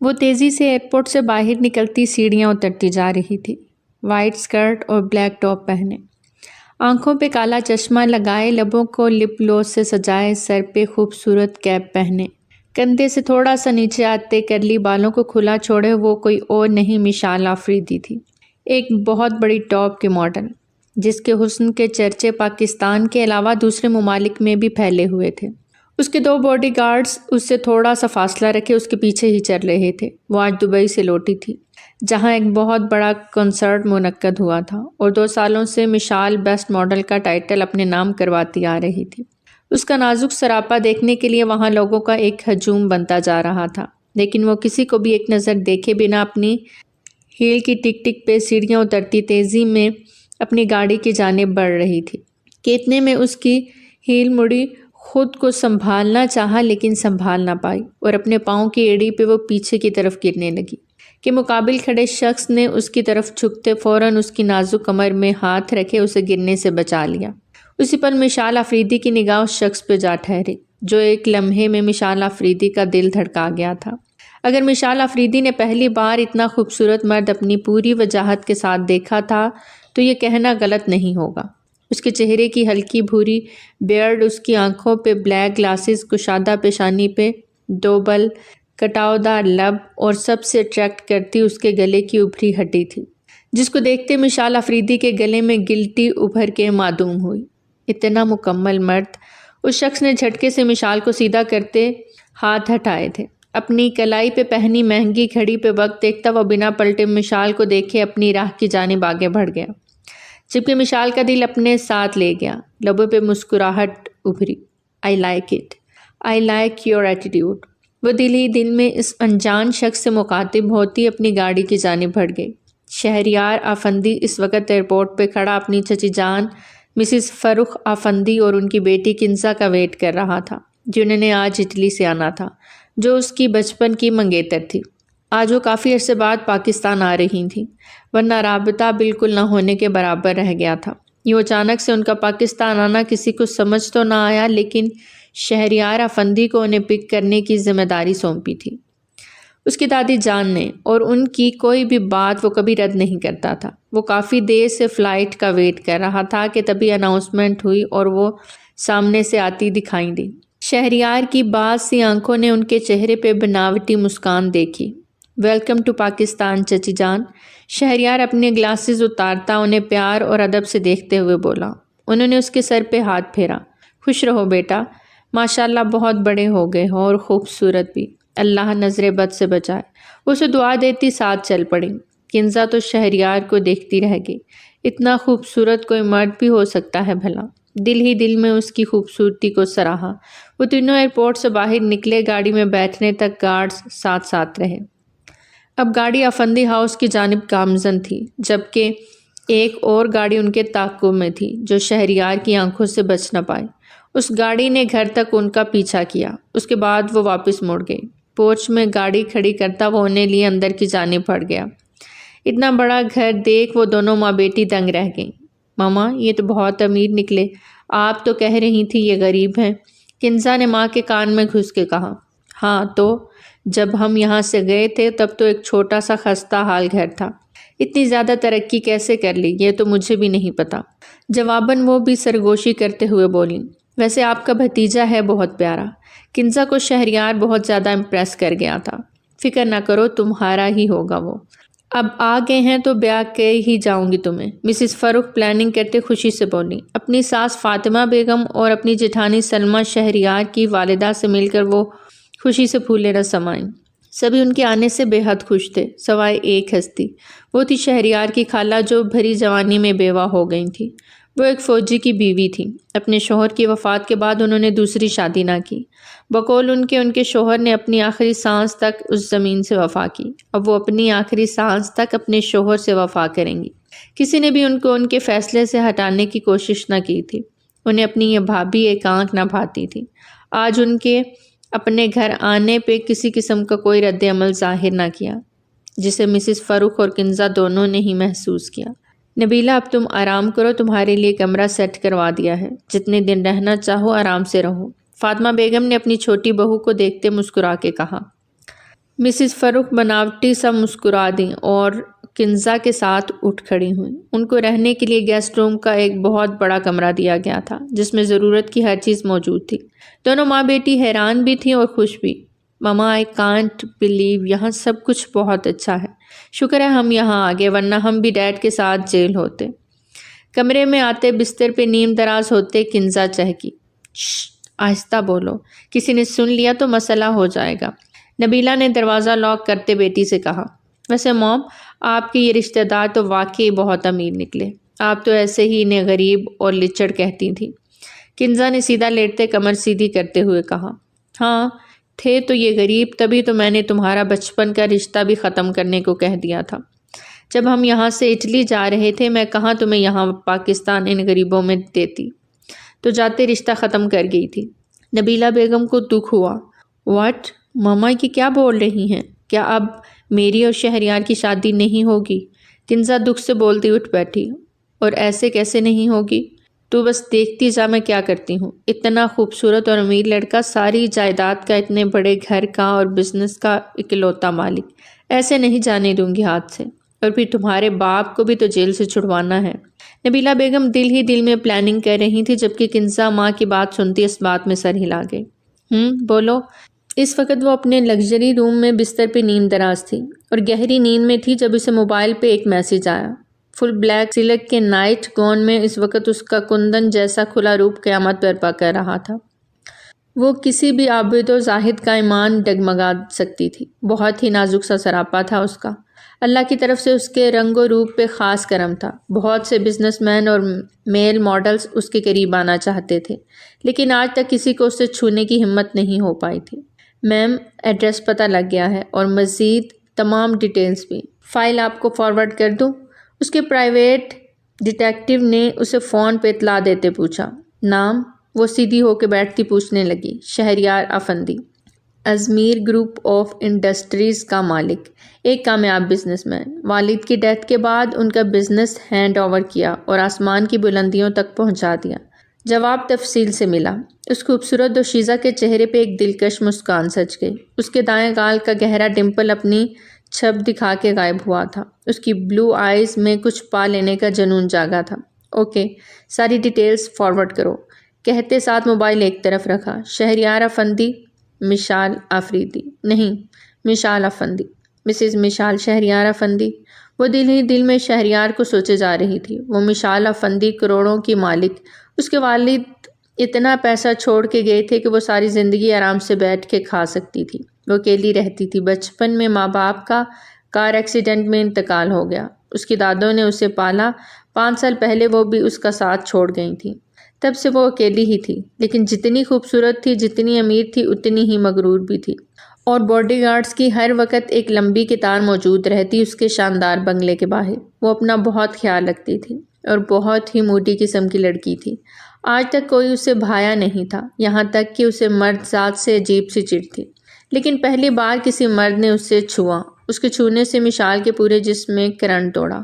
وہ تیزی سے ایئرپورٹ سے باہر نکلتی سیڑھیاں اترتی جا رہی تھی، وائٹ اسکرٹ اور بلیک ٹاپ پہنے، آنکھوں پہ کالا چشمہ لگائے، لبوں کو لپ گلوس سے سجائے، سر پہ خوبصورت کیپ پہنے، کندھے سے تھوڑا سا نیچے آتے کرلی بالوں کو کھلا چھوڑے وہ کوئی اور نہیں مشال آفریدی تھی، ایک بہت بڑی ٹاپ کی ماڈل، جس کے حسن کے چرچے پاکستان کے علاوہ دوسرے ممالک میں بھی پھیلے ہوئے تھے۔ اس کے 2 باڈی گارڈز اس سے تھوڑا سا فاصلہ رکھے اس کے پیچھے ہی چل رہے تھے۔ وہ آج دبئی سے لوٹی تھی، جہاں ایک بہت بڑا کنسرٹ منعقد ہوا تھا، اور 2 سالوں سے مشال بیسٹ ماڈل کا ٹائٹل اپنے نام کرواتی آ رہی تھی۔ اس کا نازک سراپا دیکھنے کے لیے وہاں لوگوں کا ایک ہجوم بنتا جا رہا تھا، لیکن وہ کسی کو بھی ایک نظر دیکھے بنا اپنی ہیل کی ٹک ٹک پہ سیڑھیاں اترتی تیزی میں اپنی گاڑی کی جانب بڑھ رہی تھی کہ اتنے میں اس کی ہیل مڑی، خود کو سنبھالنا چاہا لیکن سنبھال نہ پائی، اور اپنے پاؤں کی ایڑی پہ وہ پیچھے کی طرف گرنے لگی کہ مقابل کھڑے شخص نے اس کی طرف جھکتے فوراً اس کی نازک کمر میں ہاتھ رکھے اسے گرنے سے بچا لیا۔ اسی پل مشال آفریدی کی نگاہ اس شخص پہ جا ٹھہری جو ایک لمحے میں مشال آفریدی کا دل دھڑکا گیا تھا۔ اگر مشال آفریدی نے پہلی بار اتنا خوبصورت مرد اپنی پوری وجاہت کے ساتھ دیکھا تھا تو یہ کہنا غلط نہیں ہوگا۔ اس کے چہرے کی ہلکی بھوری بیئرڈ، اس کی آنکھوں پہ بلیک گلاسز، کشادہ پیشانی پہ 2 بل، کٹاؤدار لب، اور سب سے اٹریکٹ کرتی اس کے گلے کی ابھری ہڈی تھی، جس کو دیکھتے مشال آفریدی کے گلے میں گلٹی ابھر کے معدوم ہوئی۔ اتنا مکمل مرد! اس شخص نے جھٹکے سے مشال کو سیدھا کرتے ہاتھ ہٹائے تھے۔ اپنی کلائی پہ پہنی مہنگی گھڑی پہ وقت دیکھتا وہ بنا پلٹے مشال کو دیکھے اپنی راہ کی جانب آگے بڑھ گیا، جبکہ مشال کا دل اپنے ساتھ لے گیا۔ لبوں پہ مسکراہٹ ابھری۔ I like it. I like your attitude. وہ دل ہی دل میں اس انجان شخص سے مخاطب ہوتی اپنی گاڑی کی جانب بڑھ گئی۔ شہریار آفندی اس وقت ایئرپورٹ پہ کھڑا اپنی چچی جان مسز فرخ آفندی اور ان کی بیٹی کنزا کا ویٹ کر رہا تھا، جنہوں نے آج اٹلی سے آنا تھا، جو اس کی بچپن کی منگیتر تھی۔ آج وہ کافی عرصے بعد پاکستان آ رہی تھیں، ورنہ رابطہ بالکل نہ ہونے کے برابر رہ گیا تھا۔ یوں اچانک سے ان کا پاکستان آنا کسی کو سمجھ تو نہ آیا، لیکن شہریار آفندی کو انہیں پک کرنے کی ذمہ داری سونپی تھی اس کی دادی جان نے، اور ان کی کوئی بھی بات وہ کبھی رد نہیں کرتا تھا۔ وہ کافی دیر سے فلائٹ کا ویٹ کر رہا تھا کہ تبھی اناؤنسمنٹ ہوئی اور وہ سامنے سے آتی دکھائی دی۔ شہریار کی بعض سی آنکھوں نے ان کے چہرے پہ بناوٹی مسکان دیکھی۔ ویلکم ٹو پاکستان چچی جان۔ شہریار اپنے گلاسز اتارتا انہیں پیار اور ادب سے دیکھتے ہوئے بولا۔ انہوں نے اس کے سر پہ ہاتھ پھیرا۔ خوش رہو بیٹا، ماشاءاللہ بہت بڑے ہو گئے ہو اور خوبصورت بھی، اللہ نظر بد سے بچائے۔ وہ اسے دعا دیتی ساتھ چل پڑیں۔ کنزا تو شہریار کو دیکھتی رہ گئی۔ اتنا خوبصورت کوئی مرد بھی ہو سکتا ہے بھلا؟ دل ہی دل میں اس کی خوبصورتی کو سراہا۔ وہ تینوں ایئرپورٹ سے باہر نکلے، گاڑی میں بیٹھنے تک گارڈز ساتھ ساتھ رہے۔ اب گاڑی آفندی ہاؤس کی جانب گامزن تھی، جبکہ ایک اور گاڑی ان کے تعاقب میں تھی جو شہریار کی آنکھوں سے بچ نہ پائے۔ اس گاڑی نے گھر تک ان کا پیچھا کیا، اس کے بعد وہ واپس مڑ گئی۔ پورچ میں گاڑی کھڑی کرتا وہ انہیں لیے اندر کی جانب بڑھ گیا۔ اتنا بڑا گھر دیکھ وہ دونوں ماں بیٹی دنگ رہ گئیں۔ ماما، یہ تو بہت امیر نکلے، آپ تو کہہ رہی تھی یہ غریب ہیں۔ کنزا نے ماں کے کان میں گھس کے کہا۔ ہاں تو جب ہم یہاں سے گئے تھے تب تو ایک چھوٹا سا خستہ حال گھر تھا، اتنی زیادہ ترقی کیسے کر لی یہ تو مجھے بھی نہیں پتا۔ جواباً وہ بھی سرگوشی کرتے ہوئے بولیں، ویسے آپ کا بھتیجا ہے بہت پیارا۔ کنزا کو شہریار بہت زیادہ امپریس کر گیا تھا۔ فکر نہ کرو، تمہارا ہی ہوگا وہ۔ اب آ گئے ہیں تو بیاہ کے ہی جاؤں گی تمہیں، مسز فروخ پلاننگ کرتے خوشی سے بولی۔ اپنی ساس فاطمہ بیگم اور اپنی جٹھانی سلمہ شہریار کی والدہ سے مل کر وہ خوشی سے پھولے نہ سمائیں۔ سبھی ان کے آنے سے بے حد خوش تھے، سوائے ایک ہستی۔ وہ تھی شہریار کی خالہ جو بھری جوانی میں بیوہ ہو گئی تھی۔ وہ ایک فوجی کی بیوی تھی۔ اپنے شوہر کی وفات کے بعد انہوں نے دوسری شادی نہ کی۔ بقول ان کے شوہر نے اپنی آخری سانس تک اس زمین سے وفا کی۔ اب وہ اپنی آخری سانس تک اپنے شوہر سے وفا کریں گی۔ کسی نے بھی ان کو ان کے فیصلے سے ہٹانے کی کوشش نہ کی تھی۔ انہیں اپنی یہ بھابھی ایک آنکھ نہ بھاتی تھی۔ آج ان کے اپنے گھر آنے پہ کسی قسم کا کوئی رد عمل ظاہر نہ کیا، جسے مسز فروخ اور کنزا دونوں نے ہی محسوس کیا۔ نبیلہ، اب تم آرام کرو، تمہارے لیے کمرہ سیٹ کروا دیا ہے، جتنے دن رہنا چاہو آرام سے رہو، فاطمہ بیگم نے اپنی چھوٹی بہو کو دیکھتے مسکرا کے کہا۔ مسز فروخ بناوٹی سا مسکرا دیں اور کنزا کے ساتھ اٹھ کھڑی ہوئیں۔ ان کو رہنے کے لیے گیسٹ روم کا ایک بہت بڑا کمرہ دیا گیا تھا جس میں ضرورت کی ہر چیز موجود تھی۔ دونوں ماں بیٹی حیران بھی تھیں اور خوش بھی۔ مما آئی کانٹ بلیو یہاں سب کچھ بہت اچھا ہے، شکر ہے ہم یہاں آ گئے ورنہ ہم بھی ڈیڈ کے ساتھ جیل ہوتے۔ کمرے میں آتے بستر پہ نیم دراز ہوتے کنزا چہکی، آہستہ بولو، کسی نے سن لیا تو مسئلہ ہو جائے گا۔ نبیلہ نے دروازہ لاک کرتے بیٹی سے کہا، ویسے موم آپ کے یہ رشتہ دار تو واقعی بہت امیر نکلے، آپ تو ایسے ہی انہیں غریب اور لچڑ کہتی تھیں۔ کنزا نے سیدھا لیٹتے کمر سیدھی کرتے ہوئے کہا، ہاں تھے تو یہ غریب، تبھی تو میں نے تمہارا بچپن کا رشتہ بھی ختم کرنے کو کہہ دیا تھا۔ جب ہم یہاں سے اٹلی جا رہے تھے میں کہاں تمہیں یہاں پاکستان ان غریبوں میں دیتی، تو جاتے رشتہ ختم کر گئی تھی۔ نبیلہ بیگم کو دکھ ہوا۔ واٹ؟ ماما یہ کیا بول رہی ہیں؟ کیا اب میری اور شہریار کی شادی نہیں ہوگی؟ کنزا دکھ سے بولتی اٹھ بیٹھی، اور ایسے کیسے نہیں ہوگی؟ تو بس دیکھتی جا میں کیا کرتی ہوں۔ اتنا خوبصورت اور امیر لڑکا، ساری جائیداد کا، اتنے بڑے گھر کا اور بزنس کا اکلوتا مالک، ایسے نہیں جانے دوں گی ہاتھ سے۔ اور پھر تمہارے باپ کو بھی تو جیل سے چھڑوانا ہے۔ نبیلہ بیگم دل ہی دل میں پلاننگ کر رہی تھی، جبکہ کنزا ماں کی بات سنتی اس بات میں سر ہلا گئی۔ بولو۔ اس وقت وہ اپنے لگژری روم میں بستر پہ نیند دراز تھی اور گہری نیند میں تھی جب اسے موبائل پہ ایک میسج آیا۔ فل بلیک سلک کے نائٹ گون میں اس وقت اس کا کندن جیسا کھلا روپ قیامت برپا کر رہا تھا۔ وہ کسی بھی عابد و زاہد کا ایمان ڈگمگا سکتی تھی۔ بہت ہی نازک سا سراپا تھا اس کا۔ اللہ کی طرف سے اس کے رنگ و روپ پہ خاص کرم تھا۔ بہت سے بزنس مین اور میل ماڈلز اس کے قریب آنا چاہتے تھے، لیکن آج تک کسی کو اسے چھونے کی ہمت نہیں ہو پائی تھی۔ میم ایڈریس پتہ لگ گیا ہے اور مزید تمام ڈیٹیلز بھی۔ فائل آپ کو فارورڈ کر دوں؟ اس کے پرائیویٹ ڈیٹیکٹیو نے اسے فون پہ اطلاع دیتے پوچھا۔ نام؟ وہ سیدھی ہو کے بیٹھتی پوچھنے لگی۔ Shehryar Afandi, Izmir group of industries کا مالک، ایک کامیاب بزنس مین۔ والد کی ڈیتھ کے بعد ان کا بزنس ہینڈ اوور کیا اور آسمان کی بلندیوں تک پہنچا دیا۔ جواب تفصیل سے ملا۔ اس خوبصورت دوشیزہ کے چہرے پہ ایک دلکش مسکان سج گئی۔ اس کے دائیں گال کا گہرا ڈمپل اپنی چھب دکھا کے غائب ہوا تھا۔ اس کی بلو آئیز میں کچھ پا لینے کا جنون جاگا تھا۔ اوکے، ساری ڈیٹیلز فارورڈ کرو، کہتے ساتھ موبائل ایک طرف رکھا۔ شہریار افندی، مشال آفریدی، نہیں مشال افندی، مسز مشال شہریار افندی۔ وہ دل ہی دل میں شہریار کو سوچے جا رہی تھی۔ وہ مشال افندی کروڑوں کی مالک، اس کے والد اتنا پیسہ چھوڑ کے گئے تھے کہ وہ ساری زندگی آرام سے بیٹھ کے کھا سکتی تھی۔ وہ اکیلی رہتی تھی۔ بچپن میں ماں باپ کا کار ایکسیڈنٹ میں انتقال ہو گیا۔ اس کی دادوں نے اسے پالا۔ 5 سال پہلے وہ بھی اس کا ساتھ چھوڑ گئی تھیں۔ تب سے وہ اکیلی ہی تھی، لیکن جتنی خوبصورت تھی، جتنی امیر تھی، اتنی ہی مغرور بھی تھی۔ اور باڈی گارڈز کی ہر وقت ایک لمبی قطار موجود رہتی اس کے شاندار بنگلے کے باہر۔ وہ اپنا بہت خیال رکھتی تھی اور بہت ہی موڈی قسم کی لڑکی تھی۔ آج تک کوئی اسے بھایا نہیں تھا، یہاں تک کہ اسے مرد ذات سے عجیب سی چڑ تھی۔ لیکن پہلی بار کسی مرد نے اسے چھوا۔ اس کے چھونے سے مشال کے پورے جسم میں کرنٹ دوڑا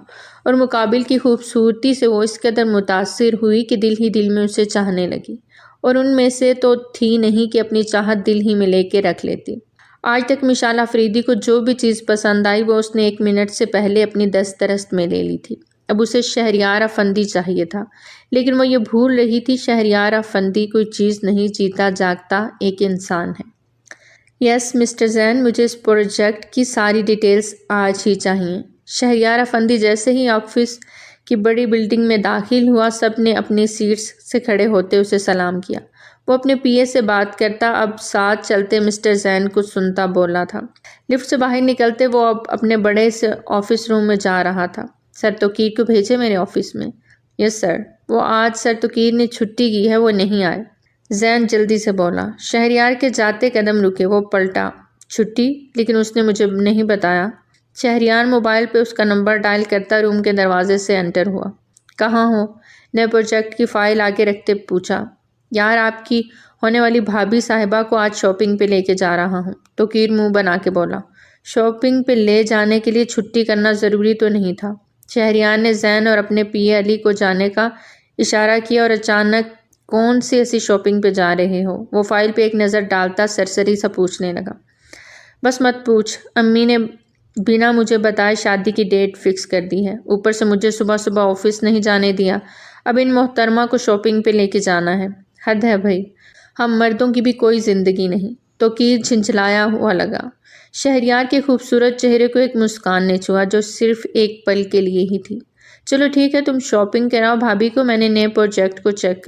اور مقابل کی خوبصورتی سے وہ اس قدر متاثر ہوئی کہ دل ہی دل میں اسے چاہنے لگی، اور ان میں سے تو تھی نہیں کہ اپنی چاہت دل ہی میں لے کے رکھ لیتی۔ آج تک مشال آفریدی کو جو بھی چیز پسند آئی وہ اس نے 1 منٹ سے پہلے اپنی دسترست میں لے لی تھی۔ اب اسے شہریار افندی چاہیے تھا، لیکن وہ یہ بھول رہی تھی شہریار افندی کوئی چیز نہیں، جیتا جاگتا ایک انسان ہے۔ یس مسٹر زین، مجھے اس پروجیکٹ کی ساری ڈیٹیلز آج ہی چاہیے۔ شہریار افندی جیسے ہی آفس کی بڑی بلڈنگ میں داخل ہوا، سب نے اپنی سیٹس سے کھڑے ہوتے اسے سلام کیا۔ وہ اپنے پی اے سے بات کرتا، اب ساتھ چلتے مسٹر زین کو سنتا بولا تھا۔ لفٹ سے باہر نکلتے وہ اب اپنے بڑے سے آفس روم میں جا رہا تھا۔ سر توقیر کو بھیجے میرے آفس میں؟ یس سر۔ وہ آج سر توقیر نے چھٹی کی ہے، وہ نہیں آئے۔ زین جلدی سے بولا۔ شہریار کے جاتے قدم رکے۔ وہ پلٹا۔ چھٹی؟ لیکن اس نے مجھے نہیں بتایا۔ شہریار موبائل پہ اس کا نمبر ڈائل کرتا روم کے دروازے سے انٹر ہوا۔ کہاں ہو؟ نئے پروجیکٹ کی فائل آگے رکھتے پوچھا۔ یار آپ کی ہونے والی بھابھی صاحبہ کو آج شاپنگ پہ لے کے جا رہا ہوں، توقیر منہ بنا کے بولا۔ شاپنگ پہ لے جانے کے لیے چھٹی کرنا ضروری تو نہیں تھا؟ شہریار نے زین اور اپنے پی اے علی کو جانے کا اشارہ کیا اور اچانک کون سی ایسی شاپنگ پہ جا رہے ہو؟ وہ فائل پہ ایک نظر ڈالتا سرسری سا پوچھنے لگا۔ بس مت پوچھ، امی نے بنا مجھے بتائے شادی کی ڈیٹ فکس کر دی ہے، اوپر سے مجھے صبح صبح آفس نہیں جانے دیا۔ اب ان محترمہ کو شاپنگ پہ لے کے جانا ہے۔ حد ہے بھائی، ہم مردوں کی بھی کوئی زندگی نہیں۔ توقیر جھنجھلایا ہوا لگا۔ شہریار کے خوبصورت چہرے کو ایک مسکان نے چھوا جو صرف ایک پل کے لیے ہی تھی۔ چلو ٹھیک ہے، تم شاپنگ کراؤ بھابھی کو، میں نے نئے پروجیکٹ کو چیک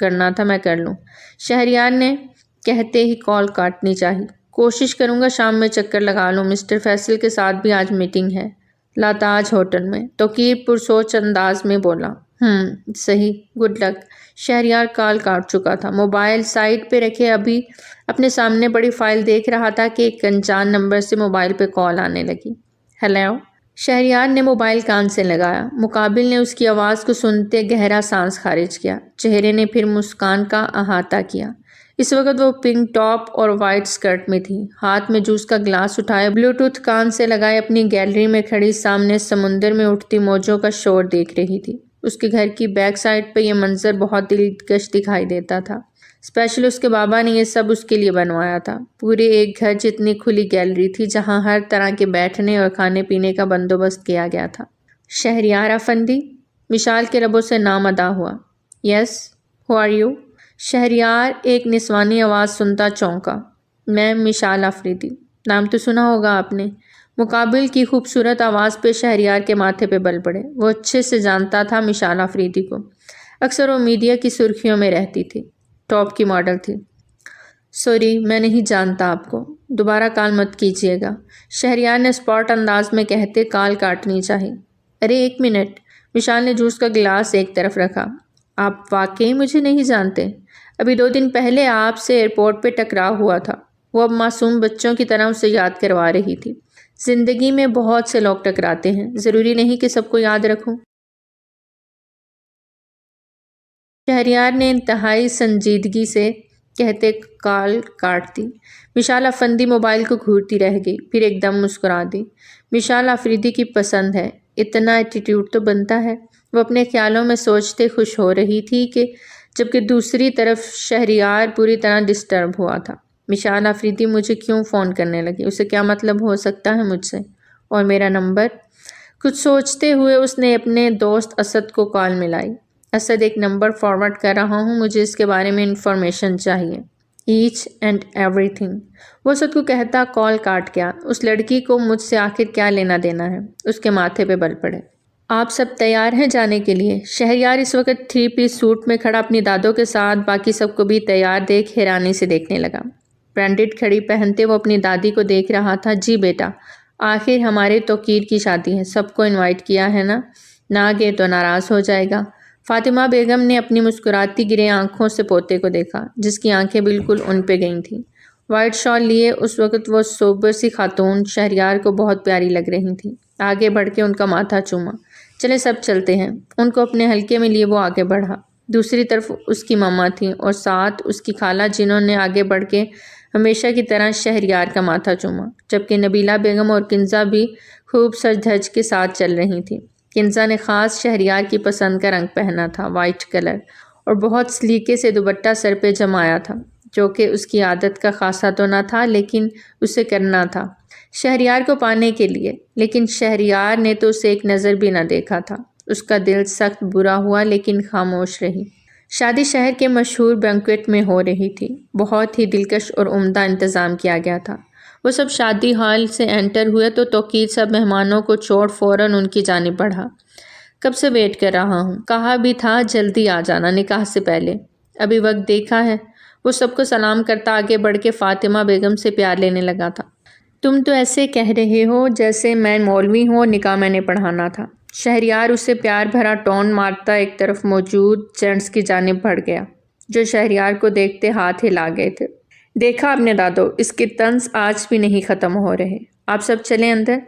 کرنا تھا، میں کر لوں۔ شہریار نے کہتے ہی کال کاٹنی چاہی۔ کوشش کروں گا شام میں چکر لگا لوں، مسٹر فیصل کے ساتھ بھی آج میٹنگ ہے لاتاج ہوٹل میں، توقیر پرسوچ انداز میں بولا۔ صحیح، گڈ لک۔ شہریار کال کاٹ چکا تھا، موبائل سائڈ پہ رکھے ابھی اپنے سامنے بڑی فائل دیکھ رہا تھا کہ ایک انجان نمبر سے موبائل پہ کال آنے لگی۔ ہیلو۔ شہریار نے موبائل کان سے لگایا، مقابل نے اس کی آواز کو سنتے گہرا سانس خارج کیا، چہرے نے پھر مسکان کا احاطہ کیا۔ اس وقت وہ پنک ٹاپ اور وائٹ سکرٹ میں تھی، ہاتھ میں جوس کا گلاس اٹھائے بلوٹوتھ کان سے لگائے اپنی گیلری میں کھڑی سامنے سمندر میں اٹھتی موجوں کا شور دیکھ رہی تھی۔ اس کے گھر کی بیک سائڈ پہ یہ منظر بہت دلکش دکھائی دیتا تھا، اسپیشل اس کے بابا نے یہ سب اس کے لیے بنوایا تھا۔ پورے ایک گھر جتنی کھلی گیلری تھی جہاں ہر طرح کے بیٹھنے اور کھانے پینے کا بندوبست کیا گیا تھا۔ شہریار افندی، مشال کے لبوں سے نام ادا ہوا۔ یس، ہو آر یو؟ شہریار ایک نسوانی آواز سنتا چونکا۔ میں مشال آفریدی، نام تو سنا ہوگا آپ نے۔ مقابل کی خوبصورت آواز پہ شہریار کے ماتھے پہ بل پڑے۔ وہ اچھے سے جانتا تھا مشال آفریدی کو، اکثر وہ میڈیا کی سرخیوں میں رہتی تھی، ٹاپ کی ماڈل تھی۔ سوری، میں نہیں جانتا آپ کو، دوبارہ کال مت کیجیے گا، شہریار نے اسپاٹ انداز میں کہتے کال کاٹنی چاہی۔ ارے ایک منٹ، مشال نے جوس کا گلاس ایک طرف رکھا۔ آپ واقعی مجھے نہیں جانتے؟ ابھی 2 دن پہلے آپ سے ایئرپورٹ پہ ٹکراؤ ہوا تھا۔ وہ اب معصوم بچوں کی طرح اسے یاد کروا رہی تھی۔ زندگی میں بہت سے لوگ ٹکراتے ہیں، ضروری نہیں کہ سب کو یاد رکھوں۔ شہریار نے انتہائی سنجیدگی سے کہتے کال کاٹ دی۔ مشال افندی موبائل کو گھورتی رہ گئی، پھر ایک دم مسکرا دی۔ مشال آفریدی کی پسند ہے، اتنا ایٹیٹیوڈ تو بنتا ہے، وہ اپنے خیالوں میں سوچتے خوش ہو رہی تھی کہ جبکہ دوسری طرف شہریار پوری طرح ڈسٹرب ہوا تھا۔ مشال آفریدی مجھے کیوں فون کرنے لگی؟ اسے کیا مطلب ہو سکتا ہے مجھ سے؟ اور میرا نمبر؟ کچھ سوچتے ہوئے اس نے اپنے دوست اسد کو کال ملائی۔ اسد، ایک نمبر فارورڈ کر رہا ہوں، مجھے اس کے بارے میں انفارمیشن چاہیے، ایچ اینڈ ایوری تھنگ۔ وہ اسد کو کہتا کال کاٹ گیا۔ اس لڑکی کو مجھ سے آخر کیا لینا دینا ہے؟ اس کے ماتھے پہ بل پڑے۔ آپ سب تیار ہیں جانے کے لیے؟ شہریار اس وقت 3 پیس سوٹ میں کھڑا اپنی دادوں کے ساتھ باقی سب کو بھی تیار دیکھ حیرانی سے دیکھنے لگا۔ برانڈڈ گھڑی پہنتے وہ اپنی دادی کو دیکھ رہا تھا۔ جی بیٹا، آخر ہمارے توقیر کی شادی ہے، سب کو انوائٹ کیا ہے نا؟ نہ گئے تو ناراض ہو جائے گا۔ فاطمہ بیگم نے اپنی مسکراتی گرے آنکھوں سے پوتے کو دیکھا جس کی آنکھیں بالکل ان پہ گئی تھیں۔ وائٹ شال لیے اس وقت وہ سوبر سی خاتون شہریار کو بہت پیاری لگ رہی تھی۔ آگے بڑھ کے ان کا ماتھا چوما۔ چلے سب چلتے ہیں۔ ان کو اپنے حلقے میں لیے وہ آگے بڑھا۔ دوسری طرف اس کی ماما تھیں اور ساتھ اس کی خالہ جنہوں نے آگے بڑھ کے ہمیشہ کی طرح شہریار کا ماتھا چوما، جبکہ نبیلہ بیگم اور کنزا بھی خوب سج دھج کے ساتھ چل رہی تھیں۔ کنزا نے خاص شہریار کی پسند کا رنگ پہنا تھا، وائٹ کلر، اور بہت سلیقے سے دوپٹہ سر پہ جمایا تھا، جو کہ اس کی عادت کا خاصا تو نہ تھا لیکن اسے کرنا تھا شہریار کو پانے کے لیے۔ لیکن شہریار نے تو اسے ایک نظر بھی نہ دیکھا تھا۔ اس کا دل سخت برا ہوا لیکن خاموش رہی۔ شادی شہر کے مشہور بینکویٹ میں ہو رہی تھی، بہت ہی دلکش اور عمدہ انتظام کیا گیا تھا۔ وہ سب شادی ہال سے انٹر ہوئے تو توقیر سب مہمانوں کو چھوڑ فوراً ان کی جانب بڑھا۔ کب سے ویٹ کر رہا ہوں، کہا بھی تھا جلدی آ جانا نکاح سے پہلے، ابھی وقت دیکھا ہے۔ وہ سب کو سلام کرتا آگے بڑھ کے فاطمہ بیگم سے پیار لینے لگا تھا۔ تم تو ایسے کہہ رہے ہو جیسے میں مولوی ہوں اور نکاح میں نے پڑھانا تھا۔ شہریار اسے پیار بھرا ٹون مارتا ایک طرف موجود جینٹس کی جانب بڑھ گیا جو شہریار کو دیکھتے ہاتھ ہلا گئے تھے۔ دیکھا آپ نے دادو، اس کے طنز آج بھی نہیں ختم ہو رہے۔ آپ سب چلیں اندر،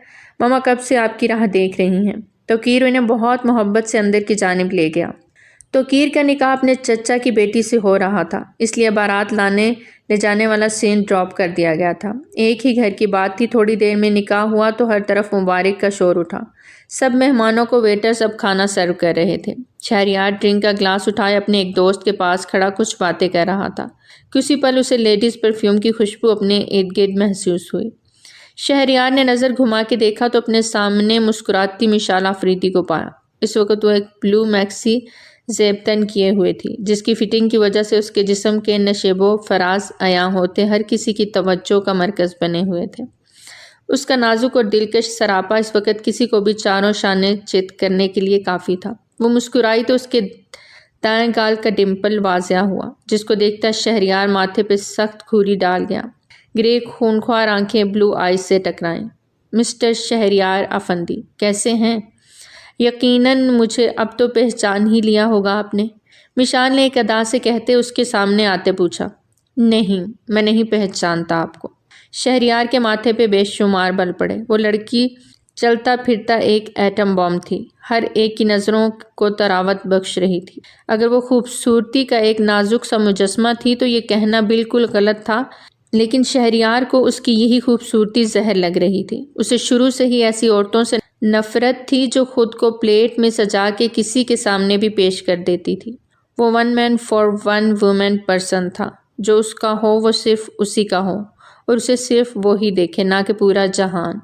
ماما کب سے آپ کی راہ دیکھ رہی ہیں۔ توقیر انہیں بہت محبت سے اندر کی جانب لے گیا۔ توقیر کا نکاح اپنے چچا کی بیٹی سے ہو رہا تھا، اس لیے بارات لانے لے جانے والا سین ڈراپ کر دیا گیا تھا۔ ایک ہی گھر کی بات تھی، تھوڑی دیر میں نکاح ہوا تو ہر طرف مبارک کا شور اٹھا۔ سب مہمانوں کو ویٹر سب کھانا سرو کر رہے تھے۔ شہریار ڈرنک کا گلاس اٹھائے اپنے ایک دوست کے پاس کھڑا کچھ باتیں کر رہا تھا۔ کسی پل اسے لیڈیز پرفیوم کی خوشبو اپنے ارد گرد محسوس ہوئی۔ شہریار نے نظر گھما کے دیکھا تو اپنے سامنے مسکراتی مشال آفریدی کو پایا۔ اس وقت وہ ایک بلو میکسی زیب تن کیے ہوئے تھی، جس کی فٹنگ کی وجہ سے اس کے جسم کے نشیب و فراز عیاں ہوتے ہر کسی کی توجہ کا مرکز بنے ہوئے تھے۔ اس کا نازک اور دلکش سراپا اس وقت کسی کو بھی چاروں شانے چت کرنے کے لیے کافی تھا۔ وہ مسکرائی تو اس کے دائیں گال کا ڈمپل واضح ہوا، جس کو دیکھتا شہریار ماتھے پہ سخت کھوری ڈال گیا۔ گرے خونخوار آنکھیں بلو آئیز سے ٹکرائیں۔ مسٹر شہریار افندی، کیسے ہیں؟ یقیناً مجھے اب تو پہچان ہی لیا ہوگا آپ نے، مشال نے ایک ادا سے کہتے اس کے سامنے آتے پوچھا۔ نہیں، میں نہیں پہچانتا آپ کو۔ شہریار کے ماتھے پہ بے شمار بل پڑے۔ وہ لڑکی چلتا پھرتا ایک ایٹم بم تھی، ہر ایک کی نظروں کو طراوت بخش رہی تھی۔ اگر وہ خوبصورتی کا ایک نازک سا مجسمہ تھی تو یہ کہنا بالکل غلط تھا، لیکن شہریار کو اس کی یہی خوبصورتی زہر لگ رہی تھی۔ اسے شروع سے ہی ایسی عورتوں سے نفرت تھی جو خود کو پلیٹ میں سجا کے کسی کے سامنے بھی پیش کر دیتی تھی۔ وہ one man for one woman person تھا، جو اس کا ہو وہ صرف اسی کا ہو اور اسے صرف وہی دیکھے، نہ کہ پورا جہان۔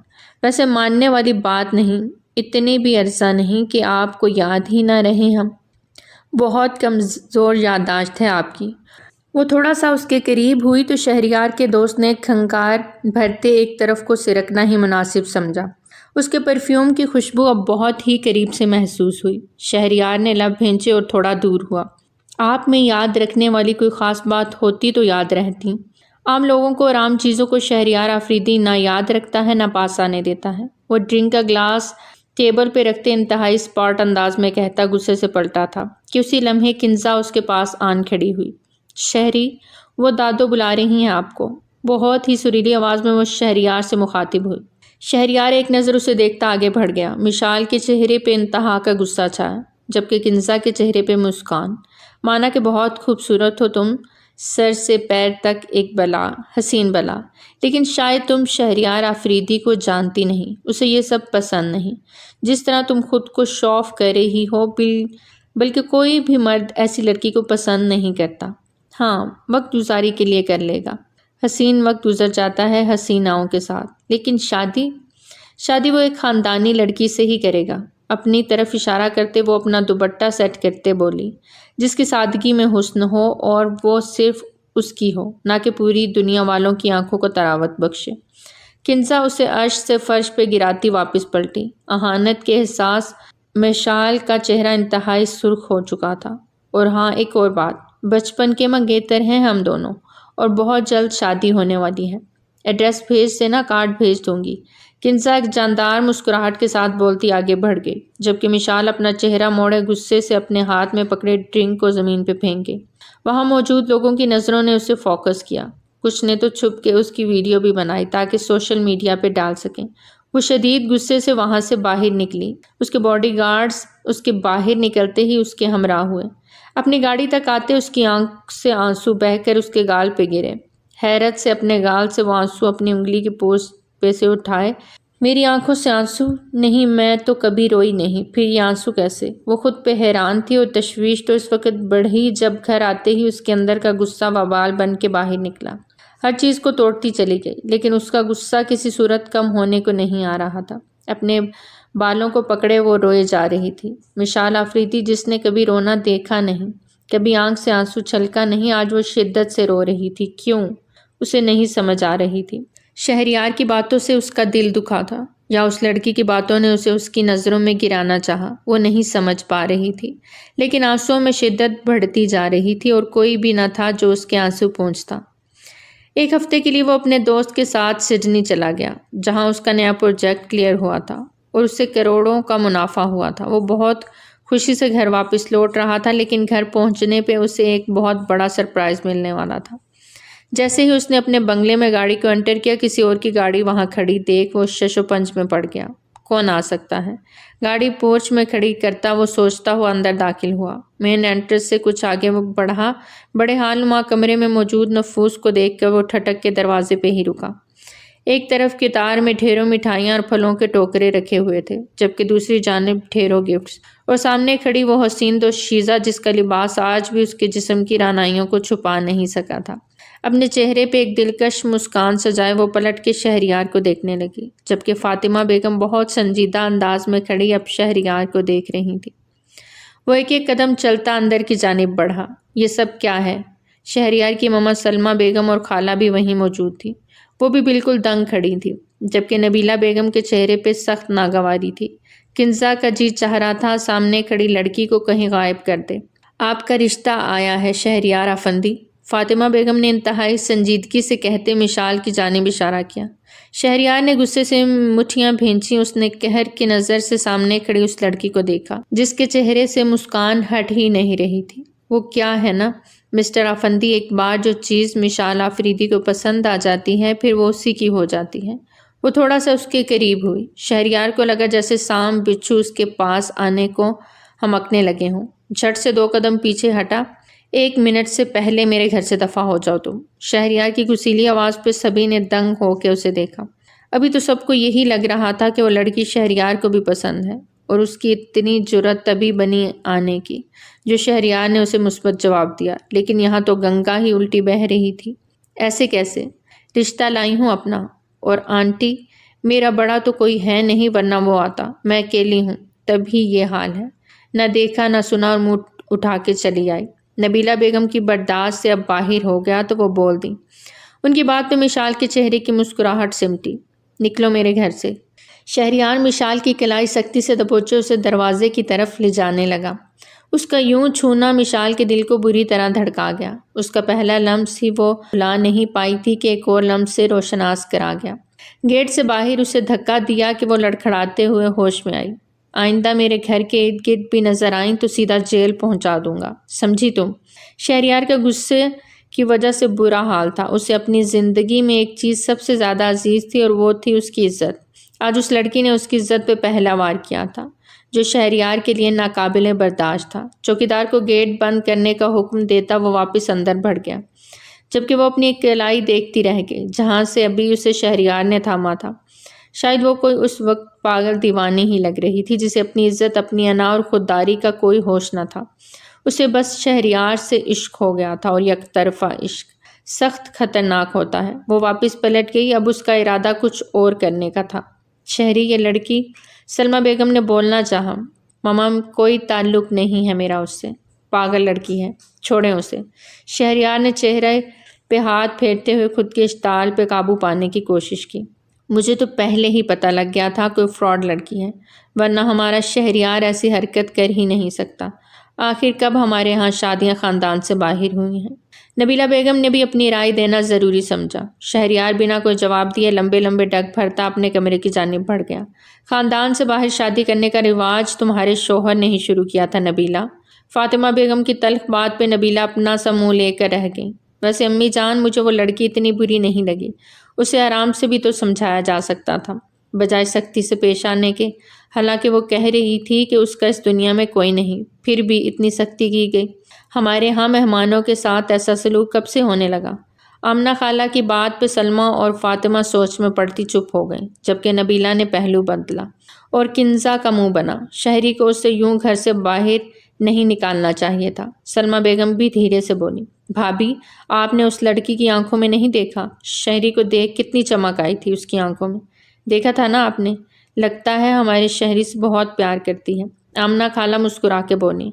ویسے ماننے والی بات نہیں، اتنی بھی عرضہ نہیں کہ آپ کو یاد ہی نہ رہے ہم۔ بہت کمزور یادداشت ہے آپ کی۔ وہ تھوڑا سا اس کے قریب ہوئی تو شہریار کے دوست نے کھنکار بھرتے ایک طرف کو سرکنا ہی مناسب سمجھا۔ اس کے پرفیوم کی خوشبو اب بہت ہی قریب سے محسوس ہوئی۔ شہریار نے لب بھینچے اور تھوڑا دور ہوا۔ آپ میں یاد رکھنے والی کوئی خاص بات ہوتی تو یاد رہتی۔ عام لوگوں کو اور عام چیزوں کو شہریار آفریدی نہ یاد رکھتا ہے نہ پاس آنے دیتا ہے۔ وہ ڈرنک کا گلاس ٹیبل پہ رکھتے انتہائی اسپارٹ انداز میں کہتا غصے سے پلٹا تھا کہ اسی لمحے کنزا اس کے پاس آن کھڑی ہوئی۔ شہری، وہ دادو بلا رہی ہیں آپ کو۔ بہت ہی سریلی آواز میں وہ شہریار سے مخاطب ہوئی۔ شہریار ایک نظر اسے دیکھتا آگے بڑھ گیا۔ مشال کے چہرے پہ انتہا کا غصہ چھایا، جبکہ کنزا کے چہرے پہ مسکان۔ مانا کہ بہت خوبصورت ہو تم، سر سے پیر تک ایک بلا، حسین بلا، لیکن شاید تم شہریار آفریدی کو جانتی نہیں، اسے یہ سب پسند نہیں، جس طرح تم خود کو شو آف کر رہی ہو، بلکہ کوئی بھی مرد ایسی لڑکی کو پسند نہیں کرتا۔ ہاں، وقت گزاری کے لیے کر لے گا، حسین وقت گزر جاتا ہے حسیناؤں کے ساتھ، لیکن شادی وہ ایک خاندانی لڑکی سے ہی کرے گا۔ اپنی طرف اشارہ کرتے وہ اپنا دوپٹہ سیٹ کرتے بولی، جس کی سادگی میں حسن ہو اور وہ صرف اس کی ہو، نہ کہ پوری دنیا والوں کی آنکھوں کو طراوت بخشے۔ کنزا اسے عرش سے فرش پہ گراتی واپس پلٹی۔ اہانت کے احساس مشال کا چہرہ انتہائی سرخ ہو چکا تھا۔ اور ہاں، ایک اور بات، بچپن کے منگیتر ہیں ہم دونوں، اور بہت جلد شادی ہونے والی ہے۔ ایڈریس بھیج دینا، کارڈ بھیج دوں گی۔ کنزا ایک جاندار مسکراہٹ کے ساتھ بولتی آگے بڑھ گئی، جبکہ مشال اپنا چہرہ موڑے غصے سے اپنے ہاتھ میں پکڑے ڈرنک کو زمین پہ پھینکے۔ وہاں موجود لوگوں کی نظروں نے اسے فوکس کیا۔ کچھ نے تو چھپ کے اس کی ویڈیو بھی بنائی تاکہ سوشل میڈیا پہ ڈال سکیں۔ وہ شدید غصے سے وہاں سے باہر نکلی۔ اس کے باڈی گارڈز اس کے باہر نکلتے ہی اس کے ہمراہ ہوئے۔ اپنی گاڑی تک آتے اس کی آنکھ سے آنسو بہہ کر اس کے گال پہ گرے۔ حیرت سے اپنے گال سے وہ آنسو اپنی انگلی کی پوست پہ سے اٹھائے۔ میری آنکھوں سے آنسو؟ نہیں، میں تو کبھی روئی نہیں، پھر یہ آنسو کیسے؟ وہ خود پہ حیران تھی، اور تشویش تو اس وقت بڑھی جب گھر آتے ہی اس کے اندر کا غصہ وبال بن کے باہر نکلا۔ ہر چیز کو توڑتی چلی گئی، لیکن اس کا غصہ کسی صورت کم ہونے کو نہیں آ رہا تھا۔ اپنے بالوں کو پکڑے وہ روئے جا رہی تھی۔ مشال آفریدی، جس نے کبھی رونا دیکھا نہیں، کبھی آنکھ سے آنسو چھلکا نہیں، آج وہ شدت سے رو رہی تھی۔ کیوں؟ اسے نہیں سمجھ آ رہی تھی۔ شہریار کی باتوں سے اس کا دل دکھا تھا، یا اس لڑکی کی باتوں نے اسے اس کی نظروں میں گرانا چاہا، وہ نہیں سمجھ پا رہی تھی۔ لیکن آنسوؤں میں شدت بڑھتی جا رہی تھی، اور کوئی بھی نہ تھا جو اس کے آنسو پونچھتا۔ ایک ہفتے کے لیے وہ اپنے دوست کے ساتھ سڈنی چلا گیا، جہاں اس کا نیا پروجیکٹ کلیئر ہوا تھا اور اس سے کروڑوں کا منافع ہوا تھا۔ وہ بہت خوشی سے گھر واپس لوٹ رہا تھا، لیکن گھر پہنچنے پہ اسے ایک بہت بڑا سرپرائز ملنے والا تھا۔ جیسے ہی اس نے اپنے بنگلے میں گاڑی کو انٹر کیا، کسی اور کی گاڑی وہاں کھڑی دیکھ وہ شش و پنج میں پڑ گیا۔ کون آ سکتا ہے؟ گاڑی پورچ میں کھڑی کرتا وہ سوچتا ہوا اندر داخل ہوا۔ مین انٹرنس سے کچھ آگے وہ بڑھا۔ بڑے حال نما کمرے میں موجود نفوس کو دیکھ کر وہ ٹھٹک کے دروازے پہ ہی رکا۔ ایک طرف قطار میں ڈھیروں مٹھائیاں اور پھلوں کے ٹوکرے رکھے ہوئے تھے، جبکہ دوسری جانب ڈھیروں گفٹس، اور سامنے کھڑی وہ حسین دوشیزہ جس کا لباس آج بھی اس کے جسم کی رعنائیوں کو چھپا نہیں سکا تھا۔ اپنے چہرے پہ ایک دلکش مسکان سجائے وہ پلٹ کے شہریار کو دیکھنے لگی، جبکہ فاطمہ بیگم بہت سنجیدہ انداز میں کھڑی اب شہریار کو دیکھ رہی تھی۔ وہ ایک ایک قدم چلتا اندر کی جانب بڑھا۔ یہ سب کیا ہے؟ شہریار کی ماما سلمہ بیگم اور خالہ بھی وہیں موجود تھی۔ وہ بھی بالکل دنگ کھڑی تھی، جبکہ نبیلہ بیگم کے چہرے پہ سخت ناگواری تھی۔ کنزا کا جی چاہ رہا تھا سامنے کھڑی لڑکی کو کہیں غائب کر دے۔ آپ کا رشتہ آیا ہے شہریار افندی، فاطمہ بیگم نے انتہائی سنجیدگی سے کہتے مشال کی جانب اشارہ کیا۔ شہریار نے غصے سے مٹھیاں بھینچی۔ اس نے قہر کی نظر سے سامنے کھڑی اس لڑکی کو دیکھا جس کے چہرے سے مسکان ہٹ ہی نہیں رہی تھی۔ وہ کیا ہے نا مسٹر افندی، ایک بار جو چیز مشال آفریدی کو پسند آ جاتی ہے پھر وہ اسی کی ہو جاتی ہے۔ وہ تھوڑا سا اس کے قریب ہوئی۔ شہریار کو لگا جیسے سام بچھو اس کے پاس آنے کو ہمکنے لگے ہوں۔ جھٹ سے 2 قدم پیچھے ہٹا۔ 1 منٹ سے پہلے میرے گھر سے دفع ہو جاؤ تم۔ شہریار کی غصیلی آواز پہ سبھی نے دنگ ہو کے اسے دیکھا۔ ابھی تو سب کو یہی لگ رہا تھا کہ وہ لڑکی شہریار کو بھی پسند ہے، اور اس کی اتنی جرأت تبھی بنی آنے کی جو شہریار نے اسے مثبت جواب دیا، لیکن یہاں تو گنگا ہی الٹی بہہ رہی تھی۔ ایسے کیسے؟ رشتہ لائی ہوں اپنا، اور آنٹی میرا بڑا تو کوئی ہے نہیں ورنہ وہ آتا، میں اکیلی ہوں تبھی یہ حال ہے۔ نہ دیکھا نہ سنا اور منہ اٹھا کے چلی آئی۔ نبیلہ بیگم کی برداشت سے اب باہر ہو گیا تو وہ بول دی۔ ان کی بات پہ مشال کے چہرے کی مسکراہٹ سمٹی۔ نکلو میرے گھر سے۔ شہریار مشال کی کلائی سختی سے دبوچے اسے دروازے کی طرف لے جانے لگا۔ اس کا یوں چھونا مشال کے دل کو بری طرح دھڑکا گیا۔ اس کا پہلا لمس ہی وہ بھلا نہیں پائی تھی کہ ایک اور لمس سے روشناس کرا گیا۔ گیٹ سے باہر اسے دھکا دیا کہ وہ لڑکھڑاتے ہوئے ہوش میں آئی۔ آئندہ میرے گھر کے ارد گرد بھی نظر آئیں تو سیدھا جیل پہنچا دوں گا، سمجھی تم؟ شہریار کا غصے کی وجہ سے برا حال تھا۔ اسے اپنی زندگی میں ایک چیز سب سے زیادہ عزیز تھی اور وہ تھی اس کی عزت۔ آج اس لڑکی نے اس کی عزت پہ پہلا وار کیا تھا جو شہریار کے لیے ناقابل برداشت تھا۔ چوکیدار کو گیٹ بند کرنے کا حکم دیتا وہ واپس اندر بڑھ گیا، جبکہ وہ اپنی کلائی دیکھتی رہ گئی جہاں سے ابھی اسے شہریار نے تھاما تھا۔ شاید وہ کوئی اس وقت پاگل دیوانی ہی لگ رہی تھی جسے اپنی عزت، اپنی انا اور خودداری کا کوئی ہوش نہ تھا۔ اسے بس شہریار سے عشق ہو گیا تھا، اور یک طرفہ عشق سخت خطرناک ہوتا ہے۔ وہ واپس پلٹ گئی۔ اب اس کا ارادہ کچھ اور کرنے کا تھا۔ شہری یہ لڑکی، سلمہ بیگم نے بولنا چاہا۔ ماما کوئی تعلق نہیں ہے میرا اس سے، پاگل لڑکی ہے، چھوڑیں اسے۔ شہریار نے چہرے پہ ہاتھ پھیرتے ہوئے خود کے اشتعال پہ قابو پانے کی کوشش کی۔ مجھے تو پہلے ہی پتہ لگ گیا تھا کوئی فراڈ لڑکی ہے، ورنہ ہمارا شہریار ایسی حرکت کر ہی نہیں سکتا۔ آخر کب ہمارے ہاں شادیاں خاندان سے باہر ہوئی ہیں؟ نبیلہ بیگم نے بھی اپنی رائے دینا ضروری سمجھا۔ شہریار بنا کوئی جواب دیے لمبے لمبے ڈگ بھرتا اپنے کمرے کی جانب بڑھ گیا۔ خاندان سے باہر شادی کرنے کا رواج تمہارے شوہر نے ہی شروع کیا تھا نبیلہ۔ فاطمہ بیگم کی تلخ بات پہ نبیلہ اپنا سا منہ لے کر رہ گئی۔ ویسے امی جان مجھے وہ لڑکی اتنی بری نہیں لگی، اسے آرام سے بھی تو سمجھایا جا سکتا تھا بجائے سختی سے پیش آنے کے۔ حالانکہ وہ کہہ رہی تھی کہ اس کا اس دنیا میں کوئی نہیں، پھر بھی اتنی سختی کی گئی۔ ہمارے ہاں مہمانوں کے ساتھ ایسا سلوک کب سے ہونے لگا؟ آمنہ خالہ کی بات پہ سلمہ اور فاطمہ سوچ میں پڑتی چپ ہو گئیں، جبکہ نبیلہ نے پہلو بدلا اور کنزا کا منہ بنا۔ شہری کو اس سے یوں گھر سے باہر نہیں نکالنا چاہیے تھا۔ سلمہ بیگم بھی دھیرے سے بولی، بھابھی آپ نے اس لڑکی کی آنکھوں میں نہیں دیکھا؟ شہری کو دیکھ کتنی چمک آئی تھی اس کی آنکھوں میں، دیکھا تھا نا آپ نے؟ لگتا ہے ہمارے شہری سے بہت پیار کرتی ہے۔ آمنہ خالہ مسکرا کے بولی،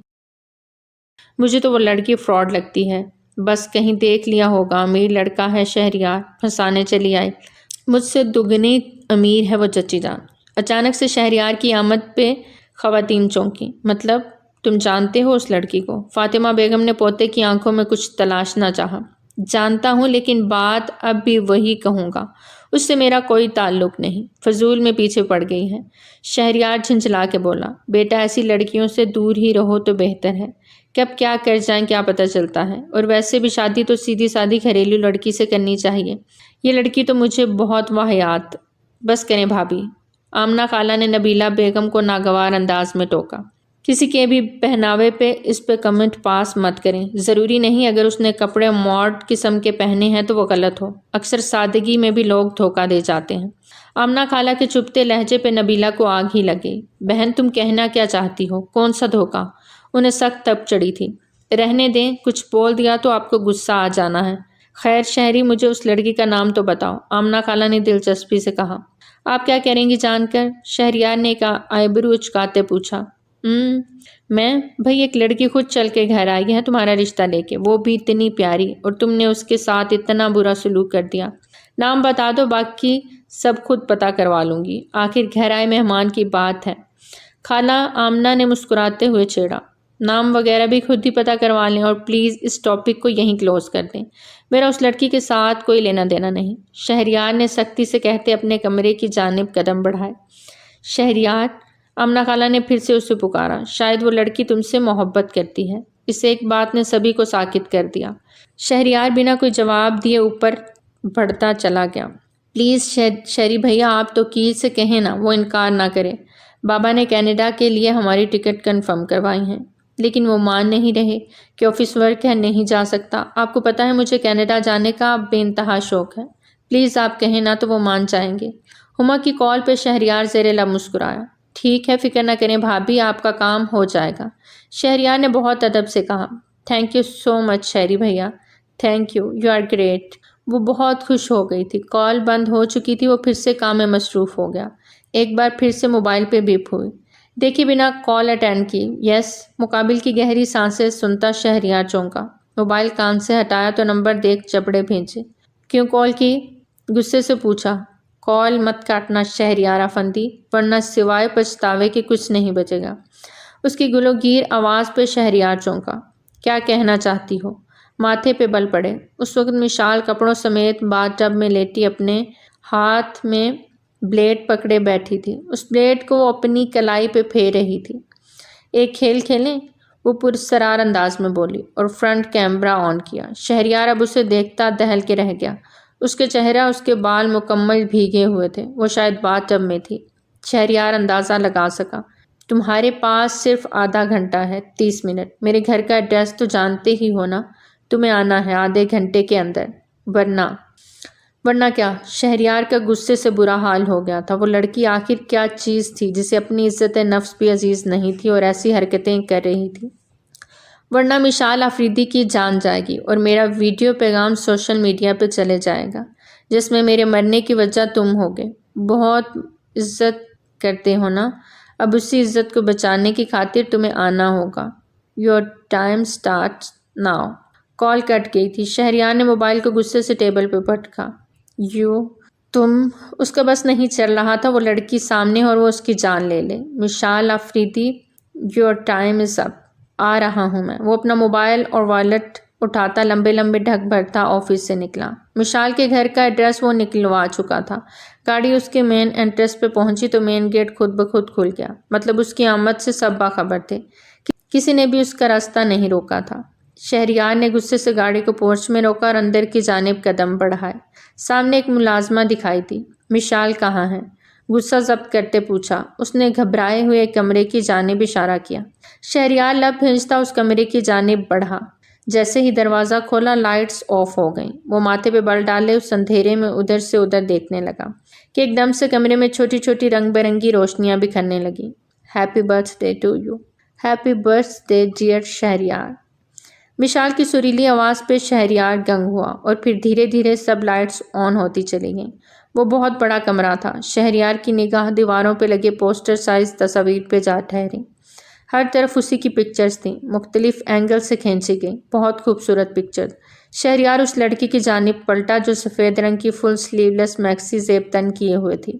مجھے تو وہ لڑکی فراڈ لگتی ہے، بس کہیں دیکھ لیا ہوگا، امیر لڑکا ہے شہریار، پھنسانے چلی آئی۔ مجھ سے دگنی امیر ہے وہ چچی جان۔ اچانک سے شہریار کی آمد پہ خواتین چونکی۔ مطلب تم جانتے ہو اس لڑکی کو؟ فاطمہ بیگم نے پوتے کی آنکھوں میں کچھ تلاشنا چاہا۔ جانتا ہوں، لیکن بات اب بھی وہی کہوں گا، اس سے میرا کوئی تعلق نہیں، فضول میں پیچھے پڑ گئی ہے۔ شہریار جھنجھلا کے بولا، بیٹا ایسی لڑکیوں سے دور ہی رہو تو بہتر ہے، کب کیا کر جائیں کیا پتہ چلتا ہے، اور ویسے بھی شادی تو سیدھی سادھی گھریلو لڑکی سے کرنی چاہیے، یہ لڑکی تو مجھے بہت واہیات۔ بس کریں بھابھی، آمنہ خالہ نے نبیلہ بیگم کو ناگوار انداز میں ٹوکا۔ کسی کے بھی پہناوے پہ اس پہ کمنٹ پاس مت کریں، ضروری نہیں اگر اس نے کپڑے ماڈ قسم کے پہنے ہیں تو وہ غلط ہو، اکثر سادگی میں بھی لوگ دھوکہ دے جاتے ہیں۔ آمنہ خالہ کے چپتے لہجے پہ نبیلہ کو آگ ہی لگی۔ بہن تم کہنا کیا چاہتی ہو؟ کون سا دھوکہ؟ انہیں سخت تپ چڑھی تھی۔ رہنے دیں، کچھ بول دیا تو آپ کو غصہ آ جانا ہے، خیر شہری، مجھے اس لڑکی کا نام تو بتاؤ، آمنہ خالہ نے دلچسپی سے کہا۔ آپ کیا کریں گی جان کر؟ شہریار نے ایک آئبرو اچکاتے پوچھا۔ میں بھئی ایک لڑکی خود چل کے گھر آئی ہے تمہارا رشتہ لے کے، وہ بھی اتنی پیاری، اور تم نے اس کے ساتھ اتنا برا سلوک کر دیا۔ نام بتا دو، باقی سب خود پتہ کروا لوں گی، آخر گھر آئے مہمان کی بات ہے۔ خالہ آمنہ نے مسکراتے ہوئے چھیڑا۔ نام وغیرہ بھی خود ہی پتہ کروا لیں، اور پلیز اس ٹاپک کو یہیں کلوز کر دیں، میرا اس لڑکی کے ساتھ کوئی لینا دینا نہیں، شہریار نے سختی سے کہتے اپنے کمرے کی جانب قدم بڑھائے۔ شہریار، آمنہ خالہ نے پھر سے اسے پکارا، شاید وہ لڑکی تم سے محبت کرتی ہے۔ اس ایک بات نے سبھی کو ساکت کر دیا۔ شہریار بنا کوئی جواب دیے اوپر بڑھتا چلا گیا۔ پلیز شہری بھیا، آپ تو کی سے کہیں نا، وہ انکار نہ کرے۔ بابا نے کینیڈا کے لیے ہماری ٹکٹ کنفرم کروائی ہیں، لیکن وہ مان نہیں رہے کہ آفس ورک ہے، نہیں جا سکتا۔ آپ کو پتہ ہے مجھے کینیڈا جانے کا بے انتہا شوق ہے، پلیز آپ کہیں نا تو وہ مان جائیں گے۔ ہما کی کال پہ شہریار زیر لب مسکرایا۔ ٹھیک ہے، فکر نہ کریں بھابھی، آپ کا کام ہو جائے گا، شہریار نے بہت ادب سے کہا۔ تھینک یو سو مچ شہری بھیا، تھینک یو آر گریٹ۔ وہ بہت خوش ہو گئی تھی۔ کال بند ہو چکی تھی، وہ پھر سے کام میں مصروف ہو گیا۔ ایک بار پھر سے موبائل پہ بیپ ہوئی، دیکھی بنا کال اٹینڈ کی۔ یس، مقابل کی گہری سانسیں سنتا شہریار چونکا، موبائل کان سے ہٹایا تو نمبر دیکھ جبڑے بھیجے۔ کیوں کال کی؟ غصے سے پوچھا۔ کال مت کاٹنا شہریار افندی، ورنہ سوائے پچھتاوے کے کچھ نہیں بچے گا۔ اس کی گلوگیر آواز پہ شہریار چونکا۔ کیا کہنا چاہتی ہو؟ ماتھے پہ بل پڑے۔ اس وقت مشال کپڑوں سمیت باتھ ٹب میں لیٹی اپنے ہاتھ میں بلیڈ پکڑے بیٹھی تھی۔ اس بلیڈ کو وہ اپنی کلائی پہ پھیر رہی تھی۔ ایک کھیل کھیلیں؟ وہ پرسرار انداز میں بولی اور فرنٹ کیمرہ آن کیا۔ شہریار اب اسے دیکھتا دہل کے رہ گیا۔ اس کے چہرہ، اس کے بال مکمل بھیگے ہوئے تھے، وہ شاید باتھ ٹب میں تھی۔ شہریار اندازہ لگا سکا۔ تمہارے پاس صرف آدھا گھنٹہ ہے، 30 منٹ۔ میرے گھر کا ایڈریس تو جانتے ہی ہو نا، تمہیں آنا ہے آدھے گھنٹے کے اندر، ورنہ کیا؟ شہریار کا غصے سے برا حال ہو گیا تھا۔ وہ لڑکی آخر کیا چیز تھی جسے اپنی عزت نفس بھی عزیز نہیں تھی اور ایسی حرکتیں کر رہی تھی؟ ورنہ مشال آفریدی کی جان جائے گی اور میرا ویڈیو پیغام سوشل میڈیا پہ چلے جائے گا جس میں میرے مرنے کی وجہ تم ہوگے۔ بہت عزت کرتے ہو نا، اب اسی عزت کو بچانے کی خاطر تمہیں آنا ہوگا۔ Your time starts now. Call کٹ گئی تھی۔ شہریار نے موبائل کو غصے سے ٹیبل پہ پٹکا۔ تم اس کا بس نہیں چل رہا تھا، وہ لڑکی سامنے اور وہ اس کی جان لے لے۔ Mishal Afridi, your time is up, آ رہا ہوں میں۔ وہ اپنا موبائل اور والیٹ اٹھاتا لمبے لمبے ڈھک بھرتا آفس سے نکلا۔ مشال کے گھر کا ایڈریس وہ نکلوا چکا تھا۔ گاڑی اس کے مین انٹرس پہ پہنچی تو مین گیٹ خود بخود کھل گیا، مطلب اس کی آمد سے سب باخبر تھے، کسی نے بھی اس کا راستہ نہیں روکا تھا۔ شہریار نے غصے سے گاڑی کو پورچ میں روکا اور اندر کی جانب قدم بڑھائے۔ سامنے ایک ملازمہ دکھائی دی۔ مشال کہاں ہے؟ غصہ ضبط کرتے پوچھا۔ اس نے گھبرائے ہوئے ایک کمرے کی جانب اشارہ کیا۔ شہریار لب بھینجتا اس کمرے کی جانب بڑھا۔ جیسے ہی دروازہ کھولا، لائٹس آف ہو گئیں۔ وہ ماتھے پہ بل ڈالے اس اندھیرے میں ادھر سے ادھر دیکھنے لگا کہ ایک دم سے کمرے میں چھوٹی چھوٹی رنگ برنگی روشنیاں بکھرنے لگیں۔ Happy birthday to you, happy birthday dear Shahryar. Mishal کی سریلی آواز پہ شہریار گنگ ہوا اور پھر دھیرے دھیرے سب لائٹس آن ہوتی چلی گئیں۔ وہ بہت بڑا کمرہ تھا۔ شہریار کی نگاہ دیواروں پہ لگے پوسٹر سائز تصاویر پہ جا ٹھہری۔ ہر طرف اسی کی پکچرز تھیں، مختلف اینگل سے کھینچی گئیں، بہت خوبصورت پکچرز۔ شہریار اس لڑکی کی جانب پلٹا جو سفید رنگ کی فل سلیو لیس میکسی زیب تن کیے ہوئے تھی۔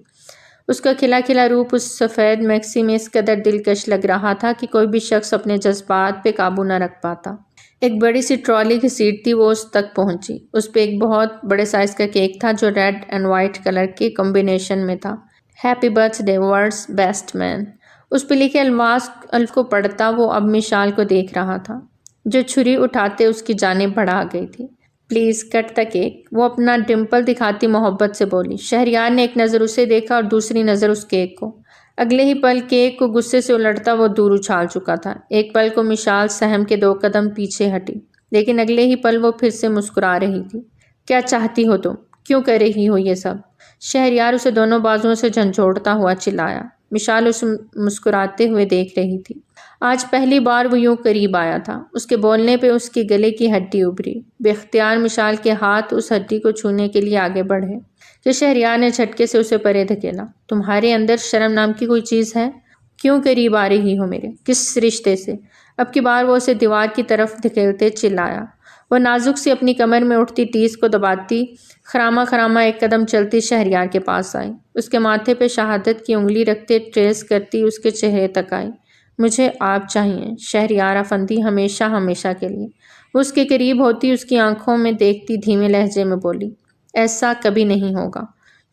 اس کا کھلا کھلا روپ اس سفید میکسی میں اس قدر دلکش لگ رہا تھا کہ کوئی بھی شخص اپنے جذبات پہ قابو نہ رکھ پاتا۔ ایک بڑی سی ٹرالی کی سیٹ تھی، وہ اس تک پہنچی۔ اس پہ ایک بہت بڑے سائز کا کیک تھا جو ریڈ اینڈ وائٹ کلر کے کمبینیشن میں تھا۔ Happy birthday world's best man. اس پہ لکھے الف کو پڑھتا وہ اب مشال کو دیکھ رہا تھا جو چھری اٹھاتے اس کی جانب بڑھا گئی تھی۔ پلیز کٹ دا کیک، وہ اپنا ڈمپل دکھاتی محبت سے بولی۔ شہریار نے ایک نظر اسے دیکھا اور دوسری نظر اس کیک کو۔ اگلے ہی پل کیک کو غصے سے الٹتا وہ دور اچھال چکا تھا۔ ایک پل کو مشال سہم کے 2 قدم پیچھے ہٹی، لیکن اگلے ہی پل وہ پھر سے مسکرا رہی تھی۔ کیا چاہتی ہو تم؟ کیوں کر رہی ہو یہ سب؟ شہریار اسے دونوں بازوؤں سے جھنجھوڑتا ہوا چلایا۔ مشال اسے مسکراتے ہوئے دیکھ رہی تھی۔ آج پہلی بار وہ یوں قریب آیا تھا۔ اس کے بولنے پہ اس کی گلے کی ہڈی ابھری۔ بے اختیار مشال کے ہاتھ اس ہڈی کو چھونے کے لیے آگے بڑھے کہ شہریار نے جھٹکے سے اسے پرے دھکیلا۔ تمہارے اندر شرم نام کی کوئی چیز ہے؟ کیوں قریب آ رہی ہو میرے؟ کس رشتے سے؟ اب کی بار وہ اسے دیوار کی طرف دھکیلتے چلایا۔ وہ نازک سی اپنی کمر میں اٹھتی ٹیس کو دباتی خراما ایک قدم چلتی شہریار کے پاس آئی۔ اس کے ماتھے پہ شہادت کی انگلی رکھتے ٹریس کرتی اس کے چہرے تک آئی۔ مجھے آپ چاہیے شہریار افندی، ہمیشہ ہمیشہ کے لیے۔ وہ اس کے قریب ہوتی اس کی آنکھوں میں دیکھتی دھیمے لہجے میں بولی، ایسا کبھی نہیں ہوگا۔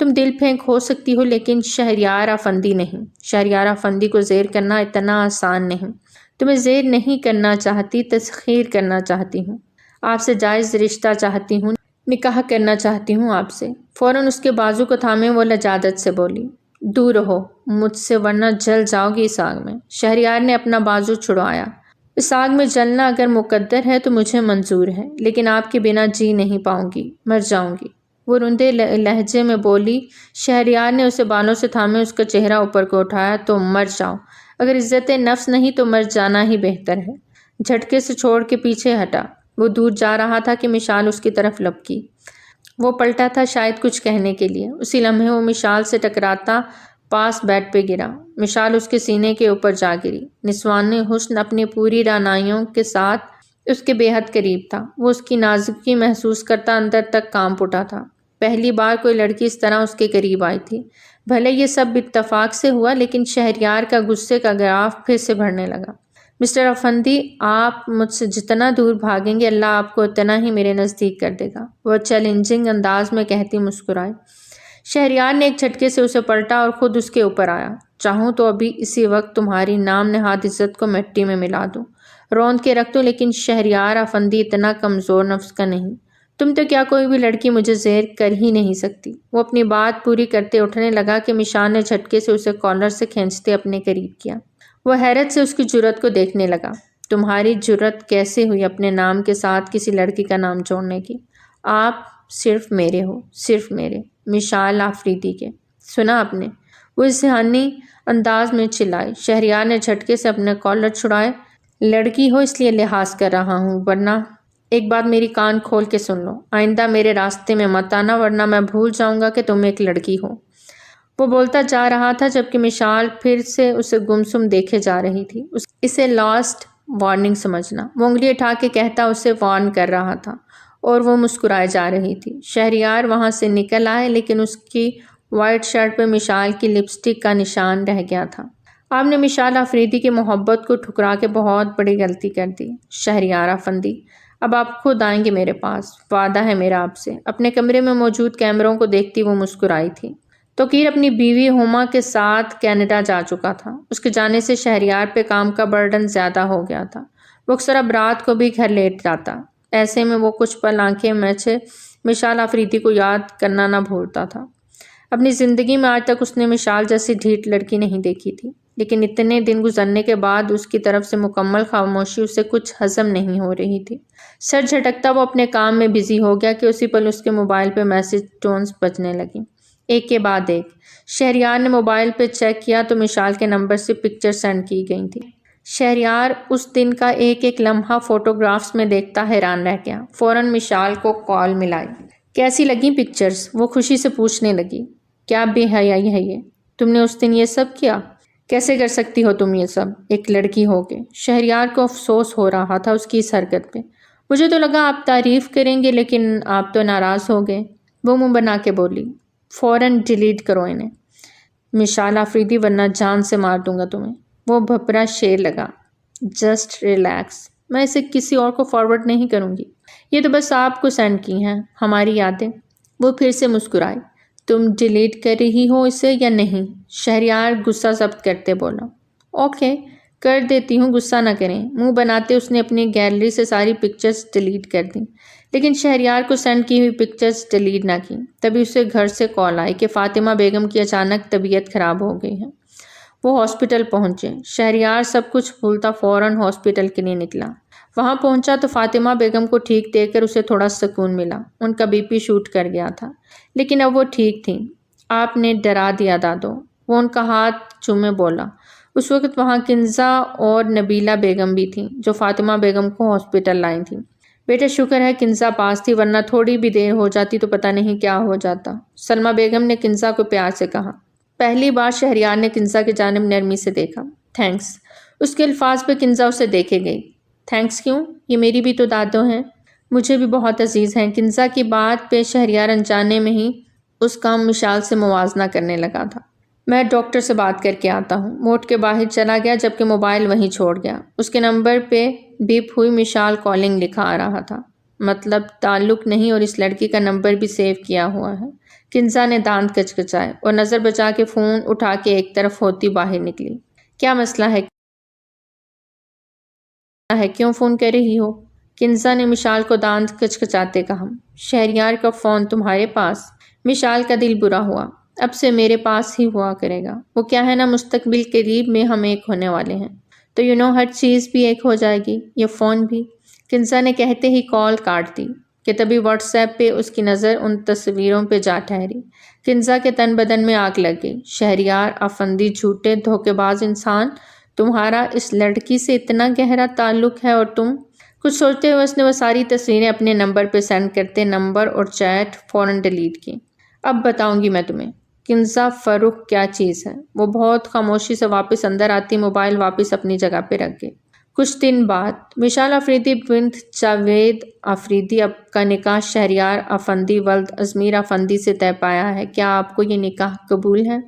تم دل پھینک ہو سکتی ہو لیکن شہریار افندی نہیں۔ شہریار افندی کو زیر کرنا اتنا آسان نہیں۔ تمہیں زیر نہیں کرنا چاہتی، تسخیر کرنا چاہتی ہوں۔ آپ سے جائز رشتہ چاہتی ہوں، نکاح کرنا چاہتی ہوں آپ سے۔ فوراً اس کے بازو کو تھامے وہ لجاجت سے بولی، دور رہو مجھ سے ورنہ جل جاؤ گی اس آگ میں۔ شہریار نے اپنا بازو چھڑوایا۔ اس آگ میں جلنا اگر مقدر ہے تو مجھے منظور ہے، لیکن آپ کے بنا جی نہیں پاؤں گی، مر جاؤں گی، وہ روندے لہجے میں بولی۔ شہریار نے اسے بالوں سے تھامے اس کا چہرہ اوپر کو اٹھایا، تو مر جاؤ، اگر عزت نفس نہیں تو مر جانا ہی بہتر ہے۔ جھٹکے سے چھوڑ کے پیچھے ہٹا۔ وہ دور جا رہا تھا کہ مشال اس کی طرف لپکی۔ وہ پلٹا تھا شاید کچھ کہنے کے لیے۔ اسی لمحے وہ مشال سے ٹکراتا پاس بیڈ پہ گرا۔ مشال اس کے سینے کے اوپر جا گری۔ نسوان حسن اپنی پوری رعنائیوں کے ساتھ اس کے بے حد قریب تھا۔ وہ اس کی نازکی محسوس کرتا اندر تک کانپ اٹھا تھا۔ پہلی بار کوئی لڑکی اس طرح اس کے قریب آئی تھی۔ بھلے یہ سب اتفاق سے ہوا، لیکن شہریار کا غصے کا گراف پھر سے بڑھنے لگا۔ مسٹر افندی، آپ مجھ سے جتنا دور بھاگیں گے اللہ آپ کو اتنا ہی میرے نزدیک کر دے گا، وہ چیلنجنگ انداز میں کہتی مسکرائے۔ شہریار نے ایک جھٹکے سے اسے پلٹا اور خود اس کے اوپر آیا۔ چاہوں تو ابھی اسی وقت تمہاری نام نہاد عزت کو مٹی میں ملا دوں، روند کے رکھ دوں، لیکن شہریار افندی اتنا کمزور نفس کا نہیں۔ تم تو کیا کوئی بھی لڑکی مجھے زیر کر ہی نہیں سکتی۔ وہ اپنی بات پوری کرتے اٹھنے لگا کہ مشال نے جھٹکے سے اسے کالر سے کھینچتے اپنے قریب کیا۔ وہ حیرت سے اس کی جرأت کو دیکھنے لگا۔ تمہاری جرأت کیسے ہوئی اپنے نام کے ساتھ کسی لڑکی کا نام جوڑنے کی؟ آپ صرف میرے ہو، صرف میرے، مشال آفریدی کے۔ سنا آپ نے؟ وہ اس ذہانی انداز میں چلائی۔ شہریار نے جھٹکے سے اپنے کالر چھڑائے۔ لڑکی ہو اس لیے لحاظ کر رہا ہوں، ورنہ ایک بات میری کان کھول کے سن لو، آئندہ میرے راستے میں مت آنا ورنہ میں بھول جاؤں گا کہ تم ایک لڑکی ہو۔ وہ بولتا جا رہا تھا جبکہ مشال پھر سے اسے گمسم دیکھے جا رہی تھی۔ اسے لاسٹ وارننگ سمجھنا، وہ انگلی اٹھا کے کہتا اسے وارن کر رہا تھا، اور وہ مسکرائے جا رہی تھی۔ شہریار وہاں سے نکل آئے، لیکن اس کی وائٹ شرٹ پہ مشال کی لپسٹک کا نشان رہ گیا تھا۔ آپ نے مشال آفریدی کی محبت کو ٹھکرا کے بہت بڑی غلطی کر دی شہریار افندی۔ اب آپ خود آئیں گے میرے پاس، وعدہ ہے میرا آپ سے۔ اپنے کمرے میں موجود کیمروں کو دیکھتی وہ مسکرائی تھی۔ توقیر اپنی بیوی ہوما کے ساتھ کینیڈا جا چکا تھا۔ اس کے جانے سے شہریار پہ کام کا برڈن زیادہ ہو گیا تھا۔ وہ اکثر اب رات کو بھی گھر لیٹ جاتا، ایسے میں وہ کچھ پل آنکھیں میچے مشال آفریدی کو یاد کرنا نہ بھولتا تھا۔ اپنی زندگی میں آج تک اس نے مشال جیسی ڈھیٹ لڑکی نہیں دیکھی تھی، لیکن اتنے دن گزرنے کے بعد اس کی طرف سے مکمل خاموشی اسے کچھ ہضم نہیں ہو رہی تھی۔ سر جھٹکتا وہ اپنے کام میں بزی ہو گیا کہ اسی پل اس کے موبائل پہ میسج ٹونز بجنے لگیں، ایک کے بعد ایک۔ شہریار نے موبائل پہ چیک کیا تو مشال کے نمبر سے پکچر سینڈ کی گئی تھی۔ شہریار اس دن کا ایک ایک لمحہ فوٹوگرافز میں دیکھتا حیران رہ گیا۔ فوراً مشال کو کال ملائی۔ کیسی لگیں پکچرز؟ وہ خوشی سے پوچھنے لگی۔ کیا بے حیائی ہے یہ؟ تم نے اس دن یہ سب کیا؟ کیسے کر سکتی ہو تم یہ سب ایک لڑکی ہو کے؟ شہریار کو افسوس ہو رہا تھا اس کی اس حرکت پہ۔ مجھے تو لگا آپ تعریف کریں گے، لیکن آپ تو ناراض ہو گئے، وہ منہ بنا کے بولی۔ فوراً ڈیلیٹ کرو انہیں مشال آفریدی، ورنہ جان سے مار دوں گا تمہیں، وہ بھپرا شیر لگا۔ جسٹ ریلیکس، میں اسے کسی اور کو فارورڈ نہیں کروں گی، یہ تو بس آپ کو سینڈ کی ہیں ہماری یادیں۔ وہ پھر سے مسکرائی۔ تم ڈیلیٹ کر رہی ہو اسے یا نہیں؟ شہریار غصہ ضبط کرتے بولا۔ اوکے، کر دیتی ہوں، غصہ نہ کریں، منہ بناتے اس نے اپنی گیلری سے ساری پکچرز ڈیلیٹ کر دیں، لیکن شہریار کو سینڈ کی ہوئی پکچرز ڈیلیٹ نہ کی۔ تبھی اسے گھر سے کال آئی کہ فاطمہ بیگم کی اچانک طبیعت خراب ہو گئی ہے۔ وہ ہاسپٹل پہنچے۔ شہریار سب کچھ بھولتا فوراً ہاسپٹل کے لیے نکلا۔ وہاں پہنچا تو فاطمہ بیگم کو ٹھیک دیکھ کر اسے تھوڑا سکون ملا۔ ان کا بی پی شوٹ کر گیا تھا، لیکن اب وہ ٹھیک تھیں۔ آپ نے ڈرا دیا دادو، وہ ان کا ہاتھ چومے بولا۔ اس وقت وہاں کنزا اور نبیلہ بیگم بھی تھیں جو فاطمہ بیگم کو ہاسپٹل لائی تھیں۔ بیٹا شکر ہے کنزا پاس تھی، ورنہ تھوڑی بھی دیر ہو جاتی تو پتہ نہیں کیا ہو جاتا، سلمہ بیگم نے کنزا کو پیار سے کہا۔ پہلی بار شہریار نے کنزا کی جانب نرمی سے دیکھا۔ تھینکس۔ اس کے الفاظ پہ کنزا اسے دیکھے گئی۔ تھینکس کیوں؟ یہ میری بھی تو دادو ہیں، مجھے بھی بہت عزیز ہیں۔ کنزا کی بات پہ شہریار انجانے میں ہی اس کا مشال سے موازنہ کرنے لگا تھا۔ میں ڈاکٹر سے بات کر کے آتا ہوں۔ موٹ کے باہر چلا گیا جبکہ موبائل وہیں چھوڑ گیا۔ اس کے نمبر پہ بیپ ہوئی مشال کالنگ لکھا آ رہا تھا، مطلب تعلق نہیں اور اس لڑکی کا نمبر بھی سیو کیا ہوا ہے۔ کنزا نے دانت کچکچائے اور نظر بچا کے فون اٹھا کے ایک طرف ہوتی باہر نکلی۔ کیا مسئلہ ہے؟ کیوں فون کر رہی ہو؟ کنزا نے مشال کو دانت کچکچاتے کہا۔ شہریار کا فون تمہارے پاس؟ مشال کا دل برا ہوا۔ اب سے میرے پاس ہی ہوا کرے گا۔ وہ کیا ہے نا، مستقبل قریب میں ہم ایک ہونے والے ہیں، تو ہر چیز بھی ایک ہو جائے گی، یہ فون بھی۔ کنزا نے کہتے ہی کال کاٹ دی کہ تبھی واٹس ایپ پہ اس کی نظر ان تصویروں پہ جا ٹھہری۔ کنزا کے تن بدن میں آگ لگ گئی۔ شہریار افندی، جھوٹے دھوکے باز انسان، تمہارا اس لڑکی سے اتنا گہرا تعلق ہے اور تم… کچھ سوچتے ہوئے اس نے وہ ساری تصویریں اپنے نمبر پہ سینڈ کرتے نمبر اور چیٹ فوراً ڈیلیٹ کی۔ اب بتاؤں گی میں تمہیں کنزا فروخ کیا چیز ہے۔ وہ بہت خاموشی سے واپس اندر آتی، موبائل واپس اپنی جگہ پہ رکھ گئی۔ کچھ دن بعد مشال افریدی بنت جاوید افریدی اب کا نکاح شہریار افندی ولد ازمیر افندی سے طے پایا ہے۔ کیا آپ کو یہ نکاح قبول ہے؟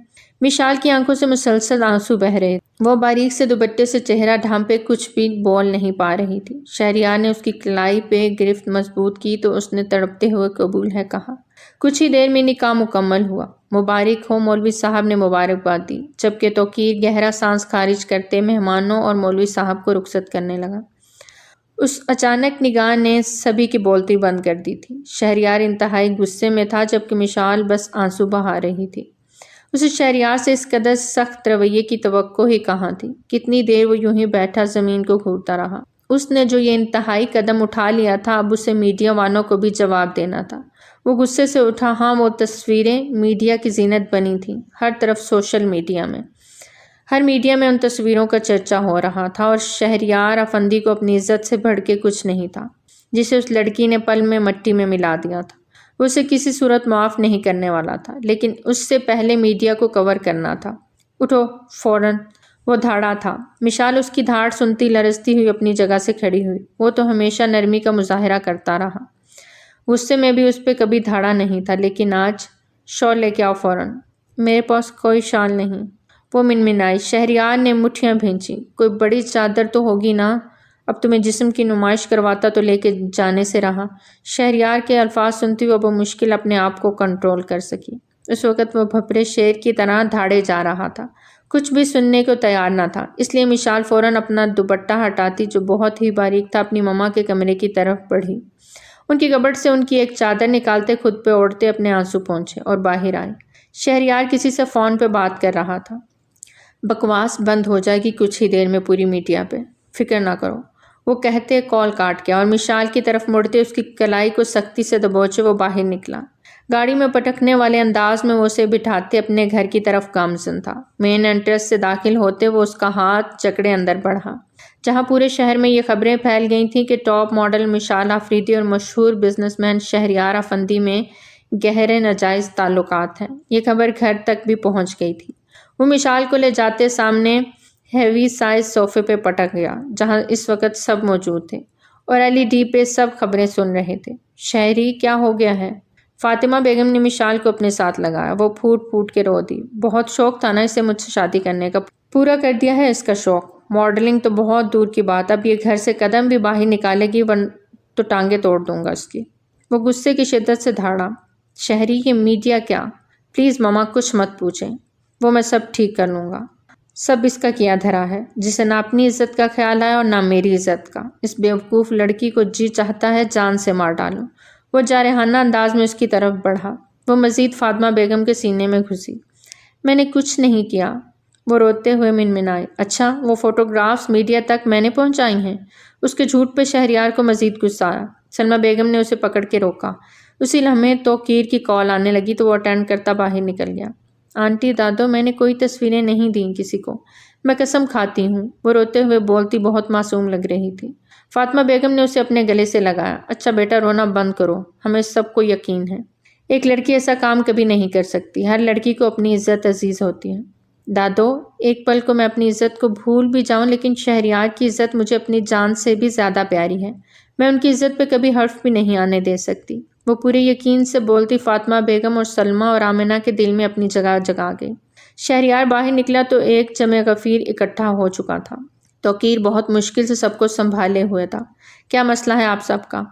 مشال کی آنکھوں سے مسلسل آنسو بہہ رہے تھے۔ وہ باریک سے دوپٹے سے چہرہ ڈھانپے کچھ بھی بول نہیں پا رہی تھی۔ شہریار نے اس کی کلائی پہ گرفت مضبوط کی تو اس نے تڑپتے ہوئے قبول ہے کہا۔ کچھ ہی دیر میں نکاح مکمل ہوا۔ مبارک ہو، مولوی صاحب نے مبارکباد دی، جبکہ توقیر گہرا سانس خارج کرتے مہمانوں اور مولوی صاحب کو رخصت کرنے لگا۔ اس اچانک نگاہ نے سبھی کی بولتی بند کر دی تھی۔ شہریار انتہائی غصے میں تھا جبکہ مشال بس آنسو بہا رہی تھی۔ اسے شہریار سے اس قدر سخت رویے کی توقع ہی کہاں تھی۔ کتنی دیر وہ یوں ہی بیٹھا زمین کو گھورتا رہا۔ اس نے جو یہ انتہائی قدم اٹھا لیا تھا، اب اسے میڈیا والوں کو بھی جواب دینا تھا۔ وہ غصے سے اٹھا۔ ہاں، وہ تصویریں میڈیا کی زینت بنی تھیں، ہر طرف سوشل میڈیا میں، ہر میڈیا میں ان تصویروں کا چرچا ہو رہا تھا، اور شہریار افندی کو اپنی عزت سے بڑھ کے کچھ نہیں تھا جسے اس لڑکی نے پل میں مٹی میں ملا دیا تھا۔ وہ اسے کسی صورت معاف نہیں کرنے والا تھا، لیکن اس سے پہلے میڈیا کو کور کرنا تھا۔ اٹھو فوراً۔ وہ دھاڑا تھا۔ مشال اس کی دھاڑ سنتی لرزتی ہوئی اپنی جگہ سے کھڑی ہوئی۔ وہ تو ہمیشہ نرمی کا مظاہرہ کرتا رہا، غصے میں بھی اس پہ کبھی دھاڑا نہیں تھا، لیکن آج… شال لے کے آؤ فوراً۔ میرے پاس کوئی شال نہیں، وہ منمنائی۔ شہریار نے مٹھیاں بھینچی۔ کوئی بڑی چادر تو ہوگی نا، اب تمہیں جسم کی نمائش کرواتا تو لے کے جانے سے رہا۔ شہریار کے الفاظ سنتی ہوئے وہ مشکل اپنے آپ کو کنٹرول کر سکی۔ اس وقت وہ بھپرے شیر کی طرح دھاڑے جا رہا تھا، کچھ بھی سننے کو تیار نہ تھا، اس لیے مشال فوراً اپنا دوپٹہ ہٹاتی جو بہت ہی باریک تھا، اپنی مما کے کمرے کی طرف بڑھی۔ ان کی کبٹ سے ان کی ایک چادر نکالتے خود پہ اوڑھتے اپنے آنسو پونچھے اور باہر آئی۔ شہریار کسی سے فون پہ بات کر رہا تھا۔ بکواس بند ہو جائے گی کچھ ہی دیر میں پوری میڈیا پہ، فکر نہ کرو، وہ کہتے کال کاٹ گیا اور مشال کی طرف مڑتے اس کی کلائی کو سختی سے دبوچے وہ باہر نکلا۔ گاڑی میں پٹکنے والے انداز میں وہ اسے بٹھاتے اپنے گھر کی طرف گامزن تھا۔ مین انٹرس سے داخل ہوتے وہ اس کا ہاتھ جکڑے اندر بڑھا، جہاں پورے شہر میں یہ خبریں پھیل گئی تھیں کہ ٹاپ ماڈل مشال افریدی اور مشہور بزنس مین شہریار افندی میں گہرے ناجائز تعلقات ہیں۔ یہ خبر گھر تک بھی پہنچ گئی تھی۔ وہ مشال کو لے جاتے سامنے ہیوی سائز صوفے پہ پٹک گیا، جہاں اس وقت سب موجود تھے، اور LED پہ سب خبریں سن رہے تھے۔ شہری، کیا ہو گیا ہے؟ فاطمہ بیگم نے مشال کو اپنے ساتھ لگایا۔ وہ پھوٹ پھوٹ کے رو دی۔ بہت شوق تھا نا اسے مجھ سے شادی کرنے کا، پورا کر دیا ہے اس کا شوق۔ ماڈلنگ تو بہت دور کی بات، اب یہ گھر سے قدم بھی باہر نکالے گی تو ٹانگیں توڑ دوں گا اس کی۔ وہ غصے کی شدت سے دھاڑا۔ شہری، یہ میڈیا کیا؟ پلیز ماما کچھ مت پوچھیں، وہ میں سب ٹھیک کر لوں گا۔ سب اس کا کیا دھرا ہے، جسے نہ اپنی عزت کا خیال ہے اور نہ میری عزت کا۔ اس بیوقوف لڑکی کو جی چاہتا ہے جان سے مار ڈالوں۔ وہ جارحانہ انداز میں اس کی طرف بڑھا۔ وہ مزید فاطمہ بیگم کے سینے میں گھسی۔ میں نے کچھ نہیں کیا، وہ روتے ہوئے منمنائی۔ اچھا، وہ فوٹوگرافز میڈیا تک میں نے پہنچائی ہیں؟ اس کے جھوٹ پہ شہریار کو مزید غصہ آیا۔ سلمہ بیگم نے اسے پکڑ کے روکا۔ اسی لمحے توقیر کی کال آنے لگی تو وہ اٹینڈ کرتا باہر نکل گیا۔ آنٹی دادو میں نے کوئی تصویریں نہیں دیں کسی کو، میں قسم کھاتی ہوں، وہ روتے ہوئے بولتی بہت معصوم لگ رہی تھی۔ فاطمہ بیگم نے اسے اپنے گلے سے لگایا۔ اچھا بیٹا رونا بند کرو، ہمیں سب کو یقین ہے ایک لڑکی ایسا کام کبھی نہیں کر سکتی، ہر لڑکی کو اپنی عزت عزیز ہوتی ہے۔ دادو ایک پل کو میں اپنی عزت کو بھول بھی جاؤں لیکن شہریار کی عزت مجھے اپنی جان سے بھی زیادہ پیاری ہے، میں ان کی عزت پہ کبھی حرف بھی نہیں آنے دے سکتی، وہ پورے یقین سے بولتی فاطمہ بیگم اور سلمہ اور آمنہ کے دل میں اپنی جگہ جگا گئی۔ شہریار باہر نکلا تو ایک جمع غفیر اکٹھا ہو چکا تھا۔ توقیر بہت مشکل سے سب کو سنبھالے ہوئے تھا۔ کیا مسئلہ ہے آپ سب کا؟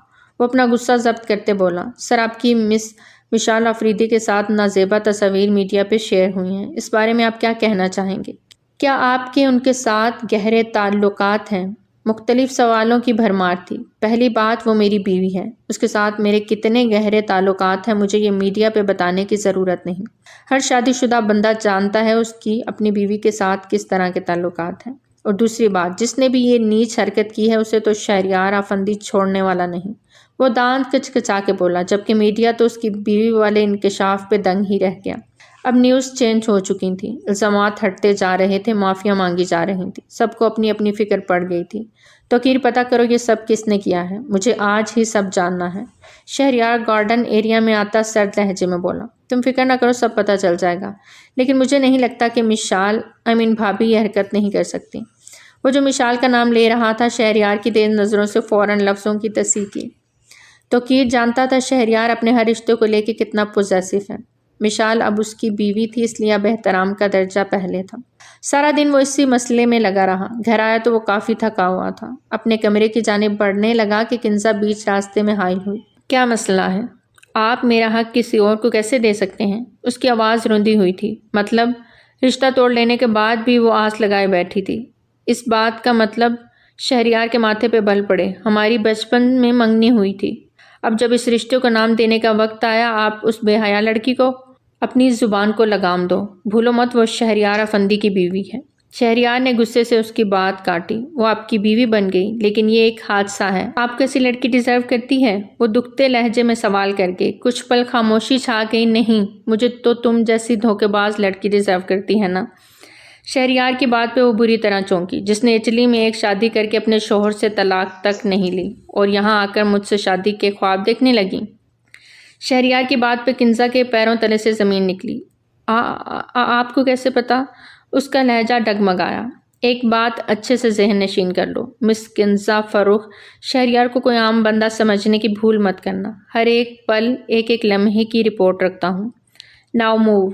وہ اپنا غصہ ضبط کرتے بولا۔ سر آپ کی مس مشال آفریدی کے ساتھ نازیبا تصاویر میڈیا پہ شیئر ہوئی ہیں، اس بارے میں آپ کیا کہنا چاہیں گے؟ کیا آپ کے ان کے ساتھ گہرے تعلقات ہیں؟ مختلف سوالوں کی بھرمار تھی۔ پہلی بات وہ میری بیوی ہے، اس کے ساتھ میرے کتنے گہرے تعلقات ہیں مجھے یہ میڈیا پہ بتانے کی ضرورت نہیں، ہر شادی شدہ بندہ جانتا ہے اس کی اپنی بیوی کے ساتھ کس طرح کے تعلقات ہیں۔ اور دوسری بات، جس نے بھی یہ نیچ حرکت کی ہے اسے تو شہریار آفندی چھوڑنے والا نہیں، وہ دانت کچکچا کے بولا، جبکہ میڈیا تو اس کی بیوی والے انکشاف پہ دنگ ہی رہ گیا۔ اب نیوز چینج ہو چکی تھی، الزامات ہٹتے جا رہے تھے، معافیاں مانگی جا رہی تھیں، سب کو اپنی اپنی فکر پڑ گئی تھی۔ توقیر پتہ کرو یہ سب کس نے کیا ہے، مجھے آج ہی سب جاننا ہے۔ شہریار گارڈن ایریا میں آتا سرد لہجے میں بولا۔ تم فکر نہ کرو، سب پتہ چل جائے گا، لیکن مجھے نہیں لگتا کہ مشال بھابھی یہ حرکت نہیں کر سکتی۔ وہ جو مشال کا نام لے رہا تھا، شہریار کی تیز نظروں سے فوراً لفظوں کی تصحیح کی۔ توقیر جانتا تھا شہریار اپنے ہر رشتے کو لے کے کتنا پوزیسو ہے۔ مشال اب اس کی بیوی تھی، اس لیے اب احترام کا درجہ پہلے تھا۔ سارا دن وہ اسی مسئلے میں لگا رہا، گھر آیا تو وہ کافی تھکا ہوا تھا، اپنے کمرے کی جانب بڑھنے لگا کہ کنزا بیچ راستے میں حائل ہوئی۔ کیا مسئلہ ہے؟ آپ میرا حق کسی اور کو کیسے دے سکتے ہیں؟ اس کی آواز روندی ہوئی تھی۔ مطلب رشتہ توڑ لینے کے بعد بھی وہ آس لگائے بیٹھی تھی۔ اس بات کا مطلب شہریار کے ماتھے پہ بل پڑے۔ ہماری بچپن میں منگنی ہوئی تھی، اب جب اس رشتے کو نام دینے کا وقت آیا آپ اس بے حیا لڑکی کو اپنی زبان کو لگام دو، بھولو مت وہ شہریار افندی کی بیوی ہے۔ شہریار نے غصے سے اس کی بات کاٹی۔ وہ آپ کی بیوی بن گئی لیکن یہ ایک حادثہ ہے، آپ کیسی لڑکی ڈیزرو کرتی ہے؟ وہ دکھتے لہجے میں سوال کر کے کچھ پل خاموشی چھا گئی۔ نہیں، مجھے تو تم جیسی دھوکے باز لڑکی ڈیزرو کرتی ہے نا۔ شہریار کی بات پہ وہ بری طرح چونکی، جس نے اٹلی میں ایک شادی کر کے اپنے شوہر سے طلاق تک نہیں لی اور یہاں آ کر مجھ سے شادی کے خواب دیکھنے لگی۔ شہریار کی بات پہ کنزا کے پیروں تلے سے زمین نکلی۔ آپ کو کیسے پتا؟ اس کا لہجہ ڈگمگایا۔ ایک بات اچھے سے ذہن نشین کر لو مس کنزا فروخ، شہریار کو کوئی عام بندہ سمجھنے کی بھول مت کرنا، ہر ایک پل ایک ایک لمحے کی رپورٹ رکھتا ہوں۔ Now move.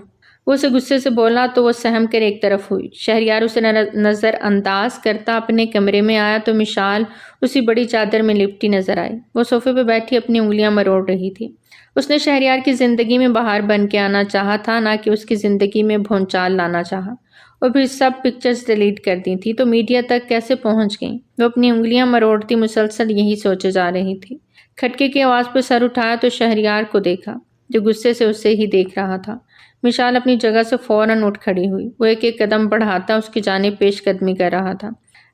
وہ اسے غصے سے بولا تو وہ سہم کر ایک طرف ہوئی۔ شہریار اسے نظر انداز کرتا اپنے کمرے میں آیا تو مشال اسی بڑی چادر میں لپٹی نظر آئی۔ وہ صوفے پہ بیٹھی اپنی انگلیاں مروڑ رہی تھی۔ اس نے شہریار کی زندگی میں بہار بن کے آنا چاہا تھا، نہ کہ اس کی زندگی میں بھونچال لانا چاہا، اور پھر سب پکچرز ڈیلیٹ کر دی تھی تو میڈیا تک کیسے پہنچ گئیں؟ وہ اپنی انگلیاں مروڑتی مسلسل یہی سوچے جا رہی تھی۔ کھٹکے کی آواز پہ سر اٹھایا تو شہریار کو دیکھا جو غصے سے اسے ہی دیکھ رہا تھا۔ مشال اپنی جگہ سے فوراً اٹھ کھڑی ہوئی۔ وہ ایک ایک قدم بڑھاتا اس کی جانب پیش قدمی کر رہا تھا،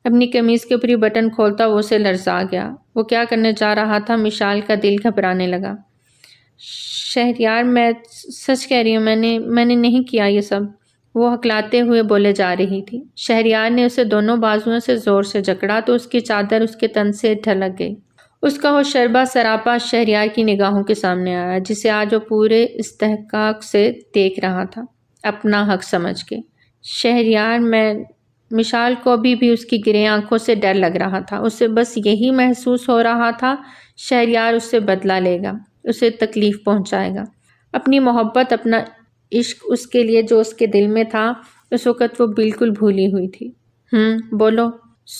اپنی قمیض کے اوپری بٹن کھولتا وہ اسے لرزا گیا۔ وہ کیا کرنے جا رہا تھا؟ مشال کا دل گھبرانے لگا۔ شہریار میں سچ کہہ رہی ہوں، میں نے نہیں کیا یہ سب، وہ ہکلاتے ہوئے بولے جا رہی تھی۔ شہریار نے اسے دونوں بازوؤں سے زور سے جکڑا تو اس کی چادر اس کے تن سے ڈھلک گئی۔ اس کا وہ شربا سراپا شہریار کی نگاہوں کے سامنے آیا جسے آج وہ پورے استحقاق سے دیکھ رہا تھا، اپنا حق سمجھ کے۔ شہریار میں مشال کو ابھی بھی اس کی گرے آنکھوں سے ڈر لگ رہا تھا۔ اسے بس یہی محسوس ہو رہا تھا شہریار اس سے بدلہ لے گا، اسے تکلیف پہنچائے گا۔ اپنی محبت، اپنا عشق اس کے لیے جو اس کے دل میں تھا اس وقت وہ بالکل بھولی ہوئی تھی۔ بولو،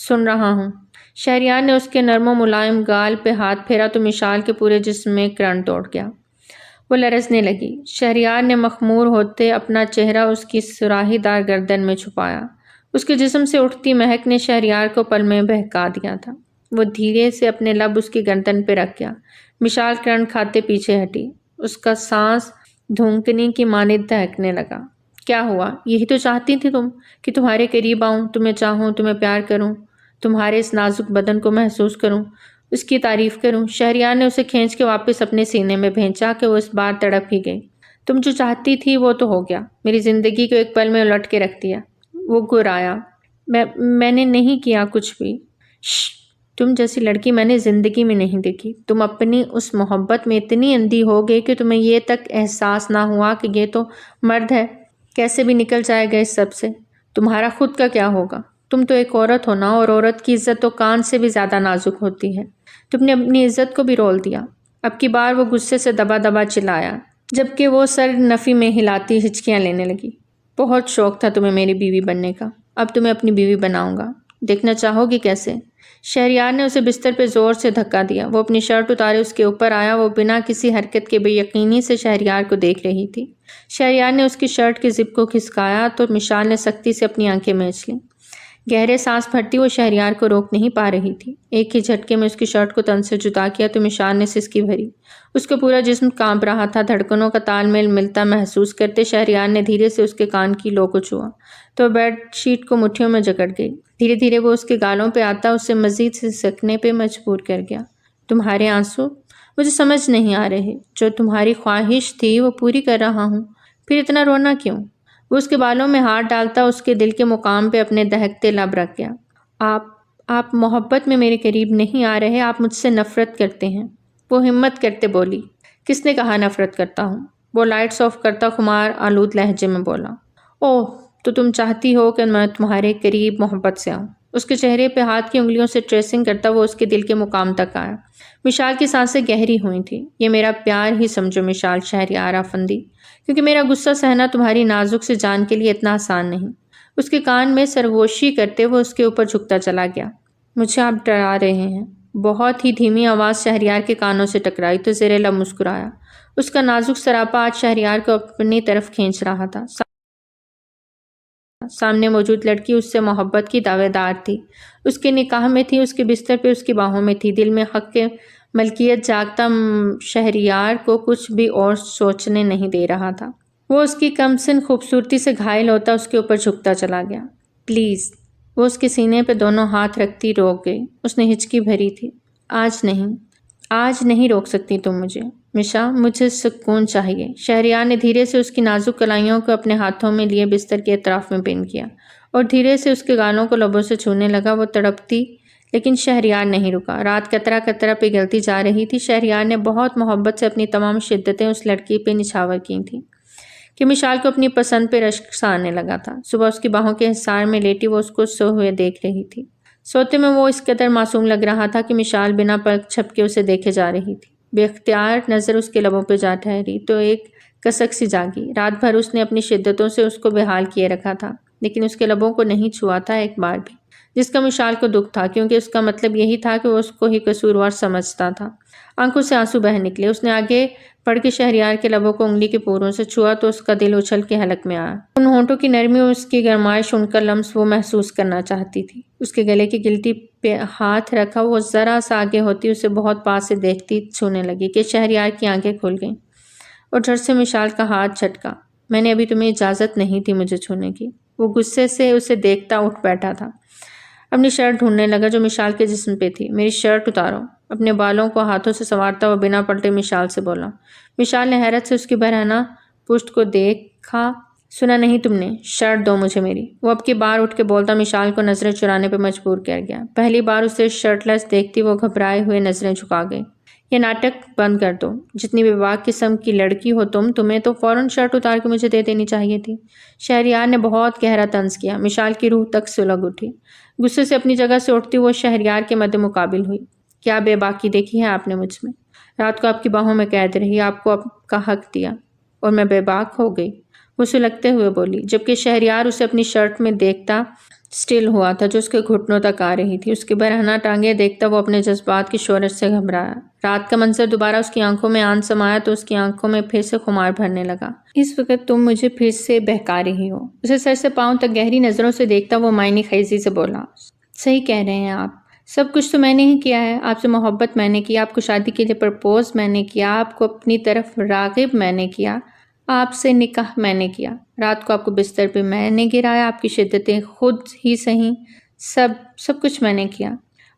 سن رہا ہوں۔ شہریار نے اس کے نرم و ملائم گال پہ ہاتھ پھیرا تو مشال کے پورے جسم میں کرنٹ دوڑ گیا، وہ لرزنے لگی۔ شہریار نے مخمور ہوتے اپنا چہرہ اس کی سراہی دار گردن میں چھپایا۔ اس کے جسم سے اٹھتی مہک نے شہریار کو پل میں بہکا دیا تھا۔ وہ دھیرے سے اپنے لب اس کی گردن پہ رکھ گیا۔ مشال کرنٹ کھاتے پیچھے ہٹی، اس کا سانس دھونکنے کی مانند دہکنے لگا۔ کیا ہوا؟ یہی تو چاہتی تھی تم کہ تمہارے قریب آؤں، تمہیں چاہوں، تمہیں پیار کروں، تمہارے اس نازک بدن کو محسوس کروں، اس کی تعریف کروں۔ شہریار نے اسے کھینچ کے واپس اپنے سینے میں بھینچا کہ وہ اس بار تڑپ ہی گئی۔ تم جو چاہتی تھی وہ تو ہو گیا، میری زندگی کو ایک پل میں الٹ کے رکھ دیا۔ وہ گرایا۔ میں نے نہیں کیا کچھ بھی۔ تم جیسی لڑکی میں نے زندگی میں نہیں دیکھی۔ تم اپنی اس محبت میں اتنی اندھی ہو گئی کہ تمہیں یہ تک احساس نہ ہوا کہ یہ تو مرد ہے، کیسے بھی نکل جائے گا اس سب سے۔ تمہارا خود کا کیا ہوگا؟ تم تو ایک عورت ہو نا، اور عورت کی عزت تو کان سے بھی زیادہ نازک ہوتی ہے۔ تم نے اپنی عزت کو بھی رول دیا۔ اب کی بار وہ غصے سے دبا دبا چلایا، جبکہ وہ سر نفی میں ہلاتی ہچکیاں لینے لگی۔ بہت شوق تھا تمہیں میری بیوی بننے کا، اب تمہیں اپنی بیوی بناؤں گا، دیکھنا چاہو گی کیسے؟ شہریار نے اسے بستر پہ زور سے دھکا دیا۔ وہ اپنی شرٹ اتارے اس کے اوپر آیا۔ وہ بنا کسی حرکت کے بے یقینی سے شہریار کو دیکھ رہی تھی۔ شہریار نے اس کی شرٹ کی زپ کو کھسکایا تو مشال نے سختی سے اپنی آنکھیں مینچ لیں۔ گہرے سانس بھرتی وہ شہریار کو روک نہیں پا رہی تھی۔ ایک ہی جھٹکے میں اس کی شرٹ کو تن سے جدا کیا تو مشال نے سسکی بھری۔ اس کا پورا جسم کانپ رہا تھا۔ دھڑکنوں کا تال میل ملتا محسوس کرتے شہریار نے دھیرے سے اس کے کان کی لو کو چھوا تو بیڈ شیٹ کو مٹھیوں میں جکڑ گئی۔ دھیرے دھیرے وہ اس کے گالوں پہ آتا اسے مزید سسکنے پہ مجبور کر گیا۔ تمہارے آنسو مجھے سمجھ نہیں آ رہے، جو تمہاری خواہش تھی وہ پوری کر رہا ہوں، پھر اتنا رونا کیوں؟ وہ اس کے بالوں میں ہاتھ ڈالتا اس کے دل کے مقام پہ اپنے دہکتے لب رکھ گیا۔ آپ محبت میں میرے قریب نہیں آ رہے، آپ مجھ سے نفرت کرتے ہیں۔ وہ ہمت کرتے بولی۔ کس نے کہا نفرت کرتا ہوں؟ وہ لائٹس آف کرتا خمار آلود لہجے میں بولا۔ اوہ، تو تم چاہتی ہو کہ میں تمہارے قریب محبت سے آؤں؟ اس کے چہرے پہ ہاتھ کی انگلیوں سے ٹریسنگ کرتا وہ اس کے دل کے مقام تک آیا۔ مشال کی سانسیں گہری ہوئی تھیں۔ یہ میرا پیار ہی سمجھو مشال شہریار افندی، کیونکہ میرا غصہ سہنا تمہاری نازک سے جان کے لیے اتنا آسان نہیں۔ اس کے کان میں سرگوشی کرتے وہ اس کے اوپر جھکتا چلا گیا۔ مجھے آپ ڈرا رہے ہیں۔ بہت ہی دھیمی آواز شہریار کے کانوں سے ٹکرائی تو زیر لب مسکرایا۔ اس کا نازک سراپا آج شہریار کو اپنی طرف کھینچ رہا تھا۔ سامنے موجود لڑکی اس سے محبت کی دعوے دار تھی، اس کے نکاح میں تھی، اس کے بستر پہ اس کی باہوں میں تھی۔ دل میں حق کے ملکیت جاگتا شہریار کو کچھ بھی اور سوچنے نہیں دے رہا تھا۔ وہ اس کی کمسن خوبصورتی سے گھائل ہوتا اس کے اوپر جھکتا چلا گیا۔ پلیز۔ وہ اس کے سینے پہ دونوں ہاتھ رکھتی روک گئی۔ اس نے ہچکی بھری تھی۔ آج نہیں روک سکتی تم مجھے مشا، مجھے سکون چاہیے۔ شہریار نے دھیرے سے اس کی نازک کلائیوں کو اپنے ہاتھوں میں لیے بستر کے اطراف میں پن کیا اور دھیرے سے اس کے گالوں کو لبوں سے چھونے لگا۔ وہ تڑپتی لیکن شہریار نہیں رکا۔ رات قطرہ قطرہ پگھلتی جا رہی تھی۔ شہریار نے بہت محبت سے اپنی تمام شدتیں اس لڑکی پہ نچھاور کی تھیں کہ مشال کو اپنی پسند پہ رشک سا آنے لگا تھا۔ صبح اس کی باہوں کے حصار میں لیٹی وہ اس کو سوئے ہوئے دیکھ رہی تھی۔ سوتے میں وہ اس قدر معصوم لگ رہا تھا کہ مشال بنا پلک جھپکے اسے دیکھے جا رہی تھی۔ بے اختیار نظر اس کے لبوں پہ جا ٹھہری تو ایک کسک سی جاگی۔ رات بھر اس نے اپنی شدتوں سے اس کو بحال کیے رکھا تھا، لیکن اس کے لبوں کو نہیں چھوا تھا ایک بار بھی، جس کا مشال کو دکھ تھا، کیونکہ اس کا مطلب یہی تھا کہ وہ اس کو ہی قصوروار سمجھتا تھا۔ آنکھوں سے آنسو بہہ نکلے۔ اس نے آگے پڑھ کے شہریار کے لبوں کو انگلی کے پوروں سے چھوا تو اس کا دل اچھل کے حلق میں آیا۔ ان ہونٹوں کی نرمی اور اس کی گرمائش ان کا لمس وہ محسوس کرنا چاہتی تھی۔ اس کے گلے کی گلٹی پہ ہاتھ رکھا وہ ذرا سا آگے ہوتی اسے بہت پاس سے دیکھتی چھونے لگی کہ شہریار کی آنکھیں کھل گئیں اور جھٹ سے مشال کا ہاتھ جھٹکا۔ میں نے ابھی تمہیں اجازت نہیں تھی مجھے چھونے کی۔ وہ غصے سے اسے دیکھتا اٹھ بیٹھا تھا۔ اپنی شرٹ ڈھونڈنے لگا جو مشال کے جسم پہ تھی۔ میری شرٹ اتارو۔ اپنے بالوں کو ہاتھوں سے سنوارتا وہ بنا پلٹے مشال سے بولا۔ مشال نے حیرت سے اس کی برہنہ پشت کو دیکھا۔ سنا نہیں تم نے؟ شرٹ دو مجھے میری۔ وہ اب کی بار اٹھ کے بولتا مشال کو نظریں چرانے پہ مجبور کر گیا۔ پہلی بار اسے شرٹ لیس دیکھتی وہ گھبرائے ہوئے نظریں جھکا گئی۔ یہ ناٹک بند کر دو۔ جتنی بے باک قسم کی لڑکی ہو تمہیں تو فوراً شرٹ اتار کے مجھے دے دینی چاہیے تھی۔ شہریار نے بہت گہرا طنز کیا۔ مشال کی روح تک سلگ اٹھی۔ غصے سے اپنی جگہ سے اٹھتی وہ شہریار کے مد مقابل ہوئی۔ کیا بے باکی دیکھی ہے آپ نے مجھ میں؟ رات کو آپ کی باہوں میں قید رہی، آپ کو آپ کا حق دیا اور میں بے باک ہو گئی، وہ سلگتے ہوئے بولی، جبکہ شہریار اسے اپنی شرٹ میں دیکھتا سٹل ہوا تھا جو اس کے گھٹنوں تک آ رہی تھی۔ اس کی برہنہ ٹانگیں دیکھتا وہ اپنے جذبات کی شورش سے گھبرایا۔ رات کا منظر دوبارہ اس کی آنکھوں میں آن سمایا تو اس کی آنکھوں میں پھر سے خمار بھرنے لگا۔ اس وقت تم مجھے پھر سے بہکا رہی ہو۔ اسے سر سے پاؤں تک گہری نظروں سے دیکھتا وہ معنی خیزی سے بولا، صحیح کہہ رہے ہیں آپ، سب کچھ تو میں نے ہی کیا ہے۔ آپ سے محبت میں نے کی، آپ کو شادی کے لیے پرپوز میں نے کیا، آپ کو اپنی طرف راغب میں نے کیا، آپ سے نکاح میں نے کیا، رات کو آپ کو بستر پہ میں نے گرایا، آپ کی شدتیں خود ہی سہیں، سب کچھ میں نے کیا۔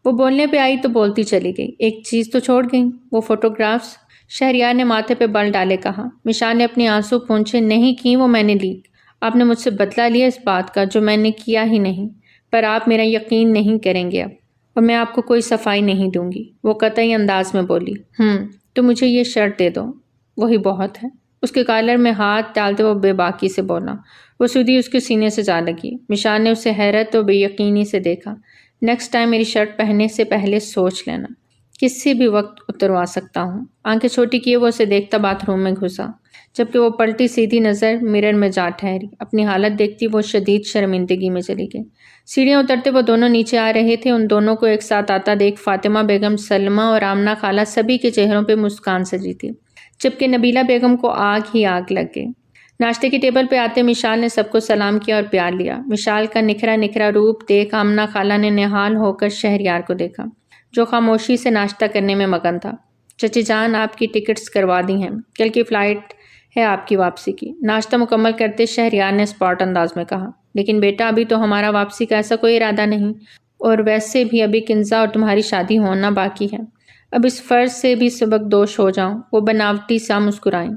وہ بولنے پہ آئی تو بولتی چلی گئی۔ ایک چیز تو چھوڑ گئی، وہ فوٹوگرافز۔ شہریار نے ماتھے پہ بل ڈالے کہا۔ مشال نے اپنی آنسو پونچھے نہیں کی وہ میں نے لی۔ آپ نے مجھ سے بدلہ لیا اس بات کا جو میں نے کیا ہی نہیں، پر آپ میرا یقین نہیں کریں گے اب، اور میں آپ کو کوئی صفائی نہیں دوں گی، وہ قطعی انداز میں بولی۔ تو مجھے یہ شرٹ دے دو، وہی بہت ہے۔ اس کے کالر میں ہاتھ ڈالتے وہ بے باکی سے بولا۔ وہ سودھی اس کے سینے سے جا لگی۔ مشال نے اسے حیرت اور بے یقینی سے دیکھا۔ نیکسٹ ٹائم میری شرٹ پہننے سے پہلے سوچ لینا، کسی بھی وقت اتروا سکتا ہوں۔ آنکھیں چھوٹی کیے وہ اسے دیکھتا باتھ روم میں گھسا، جبکہ وہ پلٹی سیدھی نظر مرر میں جا ٹھہری۔ اپنی حالت دیکھتی وہ شدید شرمندگی میں چلی گئی۔ سیڑھیاں اترتے وہ دونوں نیچے آ رہے تھے۔ ان دونوں کو ایک ساتھ آتا دیکھ فاطمہ بیگم، سلمہ اور آمنہ خالہ سبھی کے چہروں پہ مسکان سجی تھی، جبکہ نبیلہ بیگم کو آگ ہی آگ لگ گئی۔ ناشتے کی ٹیبل پہ آتے مشال نے سب کو سلام کیا اور پیار لیا۔ مشال کا نکھرا نکھرا روپ دیکھ آمنہ خالہ نے نہال ہو کر شہریار کو دیکھا، جو خاموشی سے ناشتہ کرنے میں مگن تھا۔ چچی جان، آپ کی ٹکٹس کروا دی ہیں، کل کی فلائٹ ہے آپ کی واپسی کی۔ ناشتہ مکمل کرتے شہریار نے اسپاٹ انداز میں کہا۔ لیکن بیٹا، ابھی تو ہمارا واپسی کا ایسا کوئی ارادہ نہیں، اور ویسے بھی ابھی کنزا اور تمہاری شادی ہونا باقی ہے۔ اب اس فرض سے بھی سبق دوش ہو جاؤں۔ وہ بناوٹی سا مسکرائیں۔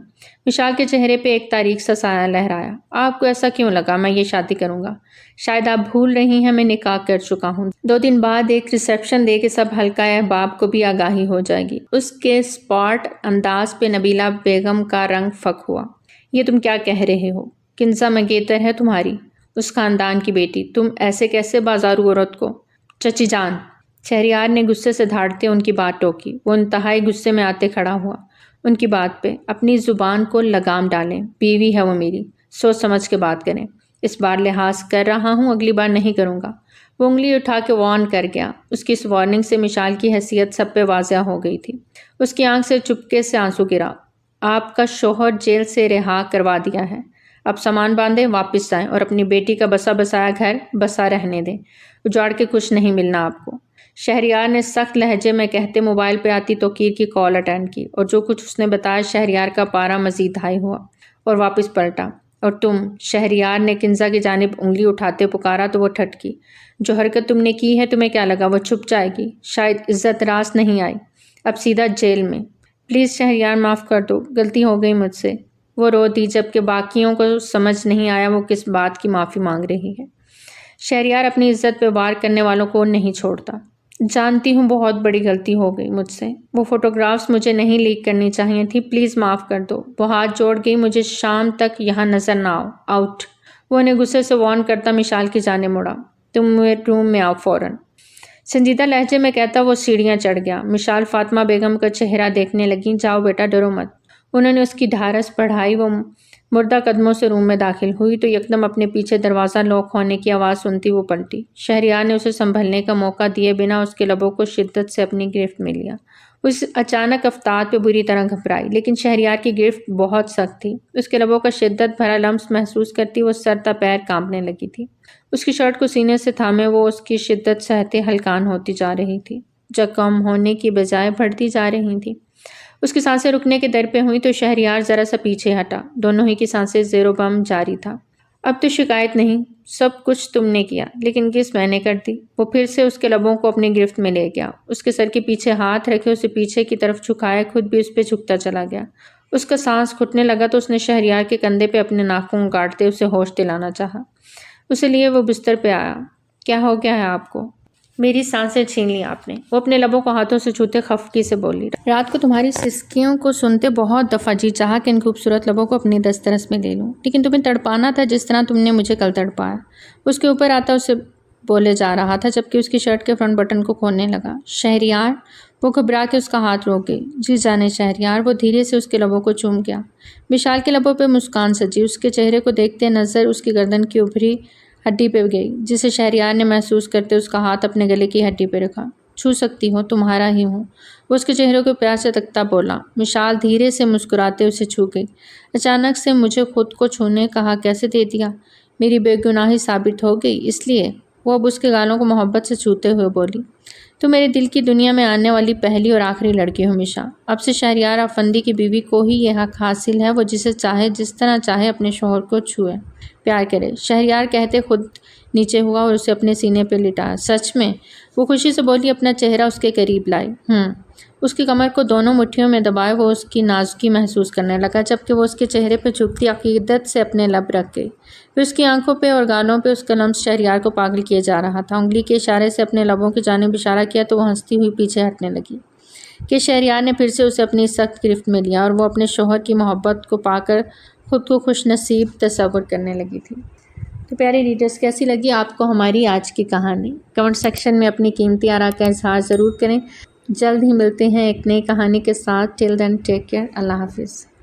مشال کے چہرے پہ ایک تاریک سا سایہ لہرایا۔ آپ کو ایسا کیوں لگا میں یہ شادی کروں گا؟ شاید آپ بھول رہی ہیں میں نکاح کر چکا ہوں۔ 2 دن بعد ایک ریسیپشن دے کے سب حلقہ احباب کو بھی آگاہی ہو جائے گی۔ اس کے اسپاٹ انداز پہ نبیلہ بیگم کا رنگ فک ہوا۔ یہ تم کیا کہہ رہے ہو؟ کنزا منگیتر ہے تمہاری، اس خاندان کی بیٹی، تم ایسے کیسے بازارو عورت کو؟ چچی جان، شہریار نے غصے سے دھاڑتے ان کی بات ٹوکی۔ وہ انتہائی غصے میں آتے کھڑا ہوا۔ ان کی بات پہ اپنی زبان کو لگام ڈالیں، بیوی ہے وہ میری، سوچ سمجھ کے بات کریں۔ اس بار لحاظ کر رہا ہوں، اگلی بار نہیں کروں گا۔ وہ انگلی اٹھا کے وارن کر گیا۔ اس کی اس وارننگ سے مشال کی حیثیت سب پہ واضح ہو گئی تھی۔ اس کی آنکھ سے چپکے سے آنسو گرا۔ آپ کا شوہر جیل سے رہا کروا دیا ہے، اب سامان باندھیں، واپس جائیں اور اپنی بیٹی کا بسا بسایا گھر بسا رہنے دیں، اجاڑ کے کچھ نہیں ملنا آپ کو۔ شہریار نے سخت لہجے میں کہتے موبائل پہ آتی توقیر کی کال اٹینڈ کی، اور جو کچھ اس نے بتایا شہریار کا پارا مزید ہائی ہوا اور واپس پلٹا۔ اور تم، شہریار نے کنزا کی جانب انگلی اٹھاتے پکارا تو وہ ٹھٹکی۔ جو حرکت تم نے کی ہے تمہیں کیا لگا وہ چھپ جائے گی؟ شاید عزت راست نہیں آئی، اب سیدھا جیل میں۔ پلیز شہریار معاف کر دو، غلطی ہو گئی مجھ سے۔ وہ رو دی، جبکہ باقیوں کو سمجھ نہیں آیا وہ کس بات کی معافی مانگ رہی ہے۔ شہریار اپنی عزت پہ وار کرنے والوں کو نہیں چھوڑتا۔ جانتی ہوں بہت بڑی غلطی ہو گئی مجھ سے، وہ فوٹوگرافز مجھے نہیں لیک کرنی چاہیے تھی، پلیز معاف کر دو۔ وہ ہاتھ جوڑ گئی، مجھے شام تک یہاں نظر نہ آؤ، آؤٹ۔ وہ انہیں غصے سے وارن کرتا مشال کی جانب مڑا۔ تم روم میں آؤ فوراً۔ سنجیدہ لہجے میں کہتا وہ سیڑھیاں چڑھ گیا۔ مشال فاطمہ بیگم کا چہرہ دیکھنے لگی۔ جاؤ بیٹا، ڈرو مت۔ انہوں نے اس کی ڈھارس بڑھائی۔ وہ مردہ قدموں سے روم میں داخل ہوئی تو یکدم اپنے پیچھے دروازہ لاک ہونے کی آواز سنتی وہ پلٹی۔ شہریار نے اسے سنبھلنے کا موقع دیے بنا اس کے لبوں کو شدت سے اپنی گرفت میں لیا۔ اس اچانک افتاد پہ بری طرح گھبرائی، لیکن شہریار کی گرفت بہت سخت تھی۔ اس کے لبوں کا شدت بھرا لمس محسوس کرتی وہ سر تا پیر کانپنے لگی تھی۔ اس کی شرٹ کو سینے سے تھامے وہ اس کی شدت سہتے ہلکان ہوتی جا رہی تھی، جو کم ہونے کی بجائے بڑھتی جا رہی تھی۔ اس کی سانسیں رکنے کے در پہ ہوئیں تو شہریار ذرا سا پیچھے ہٹا۔ دونوں ہی کی سانسیں زیر و بم جاری تھا۔ اب تو شکایت نہیں، سب کچھ تم نے کیا، لیکن کس میں نے کر دی۔ وہ پھر سے اس کے لبوں کو اپنی گرفت میں لے گیا، اس کے سر کے پیچھے ہاتھ رکھے اسے پیچھے کی طرف جھکائے، خود بھی اس پہ جھکتا چلا گیا۔ اس کا سانس گھٹنے لگا تو اس نے شہریار کے کندھے پہ اپنے ناخن کاٹتے اسے ہوش دلانا چاہا۔ اسے لیے وہ بستر پہ آیا۔ کیا ہو گیا ہے آپ کو؟ میری سانسیں چھین لی آپ نے، وہ اپنے لبوں کو ہاتھوں سے چھوتے خفگی سے بولی۔ رات کو تمہاری سسکیوں کو سنتے بہت دفعہ جی چاہا کہ ان خوبصورت لبوں کو اپنی دسترس میں لے لوں، لیکن تمہیں تڑپانا تھا جس طرح تم نے مجھے کل تڑپایا۔ اس کے اوپر آتا اسے بولے جا رہا تھا، جبکہ اس کی شرٹ کے فرنٹ بٹن کو کھولنے لگا۔ شہریار، وہ گھبرا کے اس کا ہاتھ روک گئی۔ جی جانے شہریار، وہ دھیرے سے اس کے لبوں کو چوم گیا۔ وشال کے لبوں پہ مسکان سجی، اس کے چہرے کو دیکھتے نظر اس کی گردن کی ابھری ہڈی پہ گئی، جسے شہریار نے محسوس کرتے اس کا ہاتھ اپنے گلے کی ہڈی پہ رکھا۔ چھو سکتی ہوں، تمہارا ہی ہوں۔ وہ اس کے چہرے کو پیار سے تکتا بولا۔ مشال دھیرے سے مسکراتے اسے چھو گئی۔ اچانک سے مجھے خود کو چھونے کہا کیسے دے دیا؟ میری بے گناہی ثابت ہو گئی اس لیے؟ وہ اب اس کے گالوں کو محبت سے چھوتے ہوئے بولی۔ تو میرے دل کی دنیا میں آنے والی پہلی اور آخری لڑکی ہو مشا۔ اب سے شہریار افندی کی بیوی کو ہی یہ حق حاصل ہے وہ جسے چاہے جس طرح چاہے اپنے شوہر کو چھوئے، پیار کرے۔ شہریار کہتے خود نیچے ہوا اور اسے اپنے سینے پہ لٹایا۔ سچ میں؟ وہ خوشی سے بولی، اپنا چہرہ اس کے قریب لائی۔ اس کی کمر کو دونوں مٹھیوں میں دبائے وہ اس کی نازکی محسوس کرنے لگا، جبکہ وہ اس کے چہرے پہ جھکتی عقیدت سے اپنے لب رکھ گئی۔ پھر اس کی آنکھوں پہ اور گالوں پہ اس کا لمس شہریار کو پاگل کیے جا رہا تھا۔ انگلی کے اشارے سے اپنے لبوں کی جانب اشارہ کیا تو وہ ہنستی ہوئی پیچھے ہٹنے لگی کہ شہریار نے پھر سے اسے اپنی سخت گرفت میں لیا اور وہ اپنے شوہر کی محبت کو پا کر خود کو خوش نصیب تصور کرنے لگی تھی۔ تو پیارے ریڈرز، کیسی لگی آپ کو ہماری آج کی کہانی؟ کمنٹ سیکشن میں اپنی قیمتی آراء کا اظہار ضرور کریں۔ جلد ہی ملتے ہیں ایک نئی کہانی کے ساتھ۔ ٹل دین ٹیک کیئر۔ اللہ حافظ۔